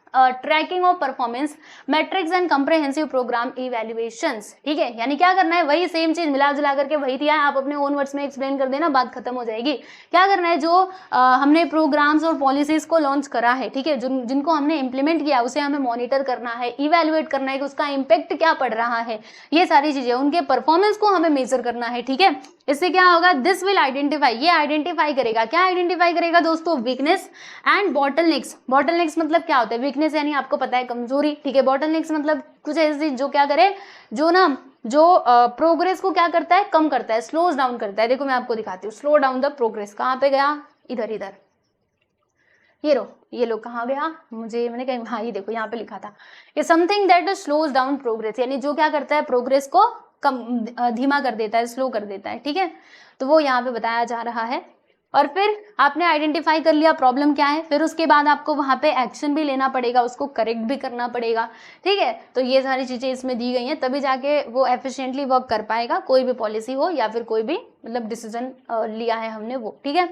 tracking of performance metrics and comprehensive programme evaluations, ठीक है। यानी क्या करना है, वही सेम चीज मिला जुला करके वही दिया है, आप अपने ओन वर्ड्स में एक्सप्लेन कर देना, बात खत्म हो जाएगी। क्या करना है, जो हमने प्रोग्राम्स और पॉलिसीज को लॉन्च करा है, ठीक है, जिनको हमने इंप्लीमेंट किया उसे हमें मॉनिटर करना है, इवैल्यूएट करना है कि उसका इम्पैक्ट क्या पड़ रहा है, ये सारी चीजें, उनके परफॉर्मेंस को हमें मेजर करना है, ठीक है। इससे क्या होगा, दिस विल आइडेंटिफाई, ये आइडेंटिफाई करेगा, क्या आइडेंटिफाई करेगा दोस्तों, वीकनेस एंड बॉटलनेक्स। बॉटलनेक्स मतलब क्या होता है, वीकनेस यानी आपको पता है कमजोरी, ठीक है। बॉटलनेक्स मतलब कुछ ऐसी जो क्या करे, जो ना जो प्रोग्रेस को क्या करता है, कम करता है, स्लोज डाउन करता है। देखो मैं आपको दिखाती हूँ, स्लो डाउन द प्रोग्रेस, कहाँ पे गया, इधर इधर, ये लो कहाँ गया, मुझे मैंने कहीं, हाँ ये देखो यहाँ पे लिखा था, ये something that slows down progress, यानी जो क्या करता है, प्रोग्रेस को कम धीमा कर देता है, स्लो कर देता है, ठीक है। तो वो यहाँ पे बताया जा रहा है। और फिर आपने आइडेंटिफाई कर लिया प्रॉब्लम क्या है, फिर उसके बाद आपको वहाँ पे एक्शन भी लेना पड़ेगा, उसको करेक्ट भी करना पड़ेगा, ठीक है। तो ये सारी चीजें इसमें दी गई हैं, तभी जाके वो एफिशिएंटली वर्क कर पाएगा, कोई भी पॉलिसी हो या फिर कोई भी मतलब डिसीजन लिया है हमने वो, ठीक है।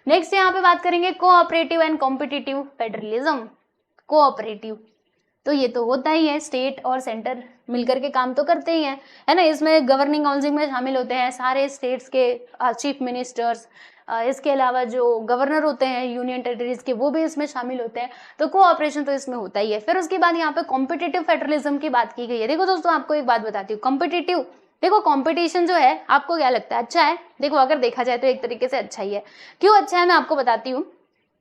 नेक्स्ट यहाँ पे बात करेंगे cooperative and competitive federalism. Cooperative तो ये तो होता ही है, स्टेट और सेंटर मिलकर के काम तो करते ही हैं, है ना। इसमें गवर्निंग काउंसिल में शामिल होते हैं सारे स्टेट्स के चीफ मिनिस्टर्स, इसके अलावा जो गवर्नर होते हैं यूनियन टेरिटरीज के वो भी इसमें शामिल होते हैं। तो कोऑपरेशन तो इसमें होता ही है। फिर उसके बाद यहाँ पे कॉम्पिटिटिव फेडरलिज्म की बात की गई है। देखो दोस्तों आपको एक बात बताती हूँ, कॉम्पिटिटिव, देखो कंपटीशन जो है आपको क्या लगता है, अच्छा है? देखो अगर देखा जाए तो एक तरीके से अच्छा ही है। क्यों अच्छा है मैं आपको बताती हूँ।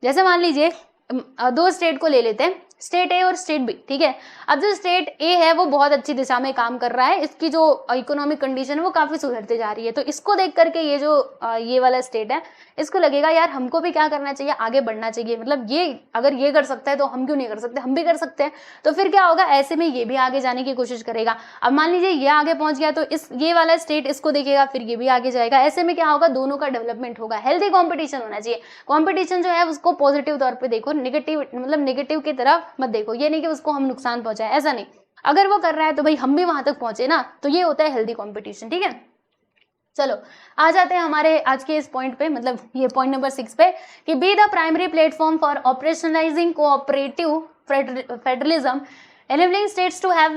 जैसे मान लीजिए दो स्टेट को ले लेते हैं, स्टेट ए और स्टेट बी, ठीक है। अब जो स्टेट ए है वो बहुत अच्छी दिशा में काम कर रहा है, इसकी जो इकोनॉमिक कंडीशन है वो काफी सुधरती जा रही है। तो इसको देख करके ये जो ये वाला स्टेट है इसको लगेगा यार हमको भी क्या करना चाहिए, आगे बढ़ना चाहिए, मतलब ये अगर ये कर सकता है तो हम क्यों नहीं कर सकते, हम भी कर सकते हैं। तो फिर क्या होगा, ऐसे में ये भी आगे जाने की कोशिश करेगा। अब मान लीजिए ये आगे पहुंच गया तो इस ये वाला स्टेट इसको देखेगा, फिर ये भी आगे जाएगा। ऐसे में क्या होगा, दोनों का डेवलपमेंट होगा। हेल्दी कॉम्पिटिशन होना चाहिए। कॉम्पिटिशन जो है उसको पॉजिटिव तौर पर देखो, नेगेटिव मतलब नेगेटिव की तरफ मत देखो। ये नहीं कि उसको हम नुकसान पहुंचाए, ऐसा नहीं। अगर वो कर रहा है तो भाई हम भी वहां तक पहुंचे ना, तो ये होता है हेल्दी कंपटीशन, ठीक है। चलो आ जाते हैं हमारे आज के इस पॉइंट पे, मतलब ये पॉइंट नंबर 6 पे, कि be the primary platform for operationalising cooperative federalism enabling states to have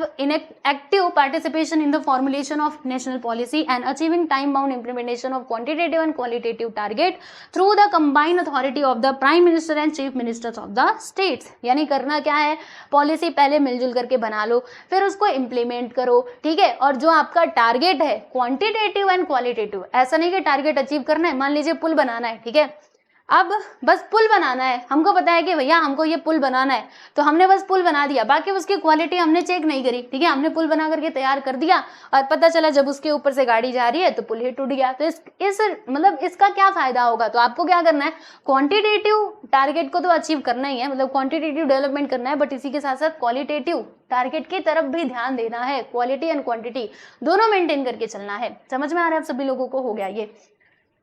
active participation in the formulation of national policy and achieving time-bound implementation of quantitative and qualitative target through the combined authority of the prime minister and chief ministers of the states। यानी करना क्या है, policy पहले मिलजुल करके बना लो, फिर उसको इम्प्लीमेंट करो, ठीक है। और जो आपका टारगेट है क्वांटिटेटिव एंड क्वालिटेटिव, ऐसा नहीं कि टारगेट अचीव करना है, मान लीजिए पुल बनाना है, ठीक है, अब बस पुल बनाना है, हमको पता है कि भैया हमको ये पुल बनाना है, तो हमने बस पुल बना दिया, बाकी उसकी क्वालिटी हमने चेक नहीं करी, ठीक है, हमने पुल बना करके तैयार कर दिया और पता चला जब उसके ऊपर से गाड़ी जा रही है तो पुल ही टूट गया। तो इस मतलब इसका क्या फायदा होगा, तो आपको क्या करना है, क्वांटिटेटिव टारगेट को तो अचीव करना ही है, मतलब क्वांटिटेटिव डेवलपमेंट करना है, बट इसी के साथ साथ क्वालिटेटिव टारगेट की तरफ भी ध्यान देना है, क्वालिटी एंड क्वांटिटी दोनों मेंटेन करके चलना है। समझ में आ रहा है आप सभी लोगों को, हो गया ये।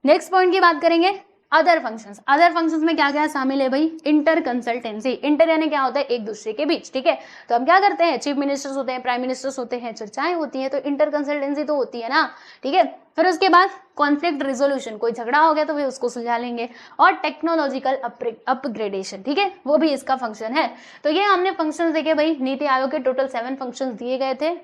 नेक्स्ट पॉइंट की बात करेंगे, अदर फंक्शंस। अदर फंक्शंस में क्या क्या शामिल है भाई, इंटर कंसल्टेंसी। इंटर यानी क्या होता है, एक दूसरे के बीच, ठीक है। तो हम क्या करते हैं, चीफ मिनिस्टर्स होते हैं, प्राइम मिनिस्टर्स होते हैं, चर्चाएं होती हैं, तो इंटर कंसल्टेंसी तो होती है ना, ठीक है। फिर उसके बाद कॉन्फ्लिक्ट रिजोल्यूशन, कोई झगड़ा हो गया तो वे उसको सुलझा लेंगे, और टेक्नोलॉजिकल अपग्रेडेशन, ठीक है, वो भी इसका फंक्शन है। तो ये हमने फंक्शन देखे भाई, नीति आयोग के टोटल 7 फंक्शन दिए गए थे।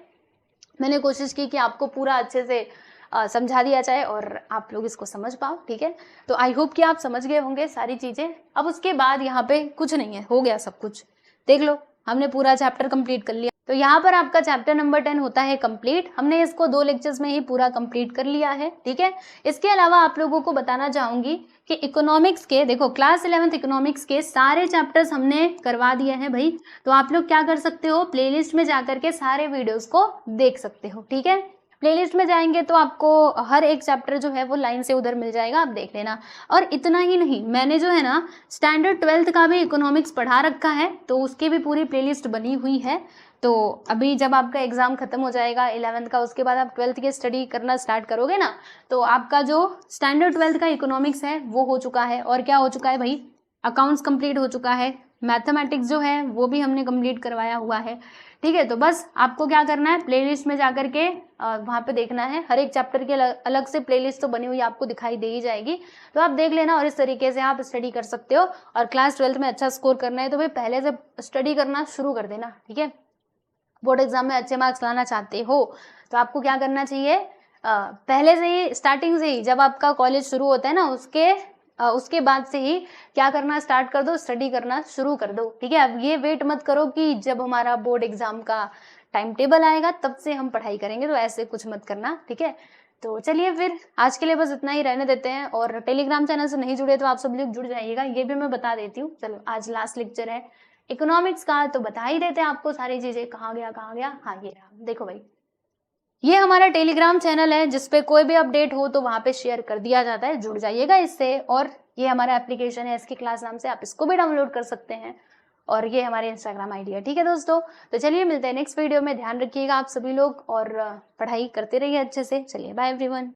मैंने कोशिश की कि आपको पूरा अच्छे से समझा दिया जाए और आप लोग इसको समझ पाओ, ठीक है। तो आई होप कि आप समझ गए होंगे सारी चीज़ें। अब उसके बाद यहाँ पे कुछ नहीं है, हो गया सब कुछ, देख लो हमने पूरा चैप्टर कंप्लीट कर लिया। तो यहाँ पर आपका चैप्टर नंबर 10 होता है कंप्लीट। हमने इसको 2 लेक्चर्स में ही पूरा कंप्लीट कर लिया है, ठीक है। इसके अलावा आप लोगों को बताना चाहूँगी कि इकोनॉमिक्स के, देखो क्लास 11th इकोनॉमिक्स के सारे चैप्टर्स हमने करवा दिए हैं भाई। तो आप लोग क्या कर सकते हो, प्लेलिस्ट में जाकर के सारे वीडियोज़ को देख सकते हो, ठीक है। प्लेलिस्ट में जाएंगे तो आपको हर एक चैप्टर जो है वो लाइन से उधर मिल जाएगा, आप देख लेना। और इतना ही नहीं, मैंने जो है ना स्टैंडर्ड 12th का भी इकोनॉमिक्स पढ़ा रखा है, तो उसकी भी पूरी प्लेलिस्ट बनी हुई है। तो अभी जब आपका एग्जाम खत्म हो जाएगा 11th का, उसके बाद आप 12th की स्टडी करना स्टार्ट करोगे ना, तो आपका जो स्टैंडर्ड 12th का इकोनॉमिक्स है वो हो चुका है। और क्या हो चुका है भाई, अकाउंट्स कंप्लीट हो चुका है, मैथमेटिक्स जो है वो भी हमने कंप्लीट करवाया हुआ है, ठीक है। तो बस आपको क्या करना है, प्लेलिस्ट में जाकर के वहाँ पे देखना है, हर एक चैप्टर की अलग से प्लेलिस्ट तो बनी हुई आपको दिखाई दे ही जाएगी, तो आप देख लेना और इस तरीके से आप स्टडी कर सकते हो। और क्लास 12th में अच्छा स्कोर करना है तो भाई पहले से स्टडी करना शुरू कर देना, ठीक है। बोर्ड एग्जाम में अच्छे मार्क्स लाना चाहते हो तो आपको क्या करना चाहिए, पहले से ही, स्टार्टिंग से ही, जब आपका कॉलेज शुरू होता है ना उसके बाद से ही क्या करना स्टार्ट कर दो, स्टडी करना शुरू कर दो, ठीक है। अब ये वेट मत करो कि जब हमारा बोर्ड एग्जाम का टाइम टेबल आएगा तब से हम पढ़ाई करेंगे, तो ऐसे कुछ मत करना, ठीक है। तो चलिए फिर आज के लिए बस इतना ही रहने देते हैं। और टेलीग्राम चैनल से नहीं जुड़े तो आप सब लोग जुड़ जाइएगा, ये भी मैं बता देती हूँ। चलो आज लास्ट लेक्चर है इकोनॉमिक्स का, तो बता ही देते हैं आपको सारी चीजें। कहाँ गया, हाँ ये रहा, देखो भाई ये हमारा टेलीग्राम चैनल है जिसपे कोई भी अपडेट हो तो वहां पे शेयर कर दिया जाता है, जुड़ जाइएगा इससे। और ये हमारा एप्लीकेशन है एसके क्लास नाम से, आप इसको भी डाउनलोड कर सकते हैं। और ये हमारे इंस्टाग्राम आईडी है, ठीक है दोस्तों। तो चलिए मिलते हैं नेक्स्ट वीडियो में, ध्यान रखिएगा आप सभी लोग और पढ़ाई करते रहिए अच्छे से। चलिए बाय एवरीवन।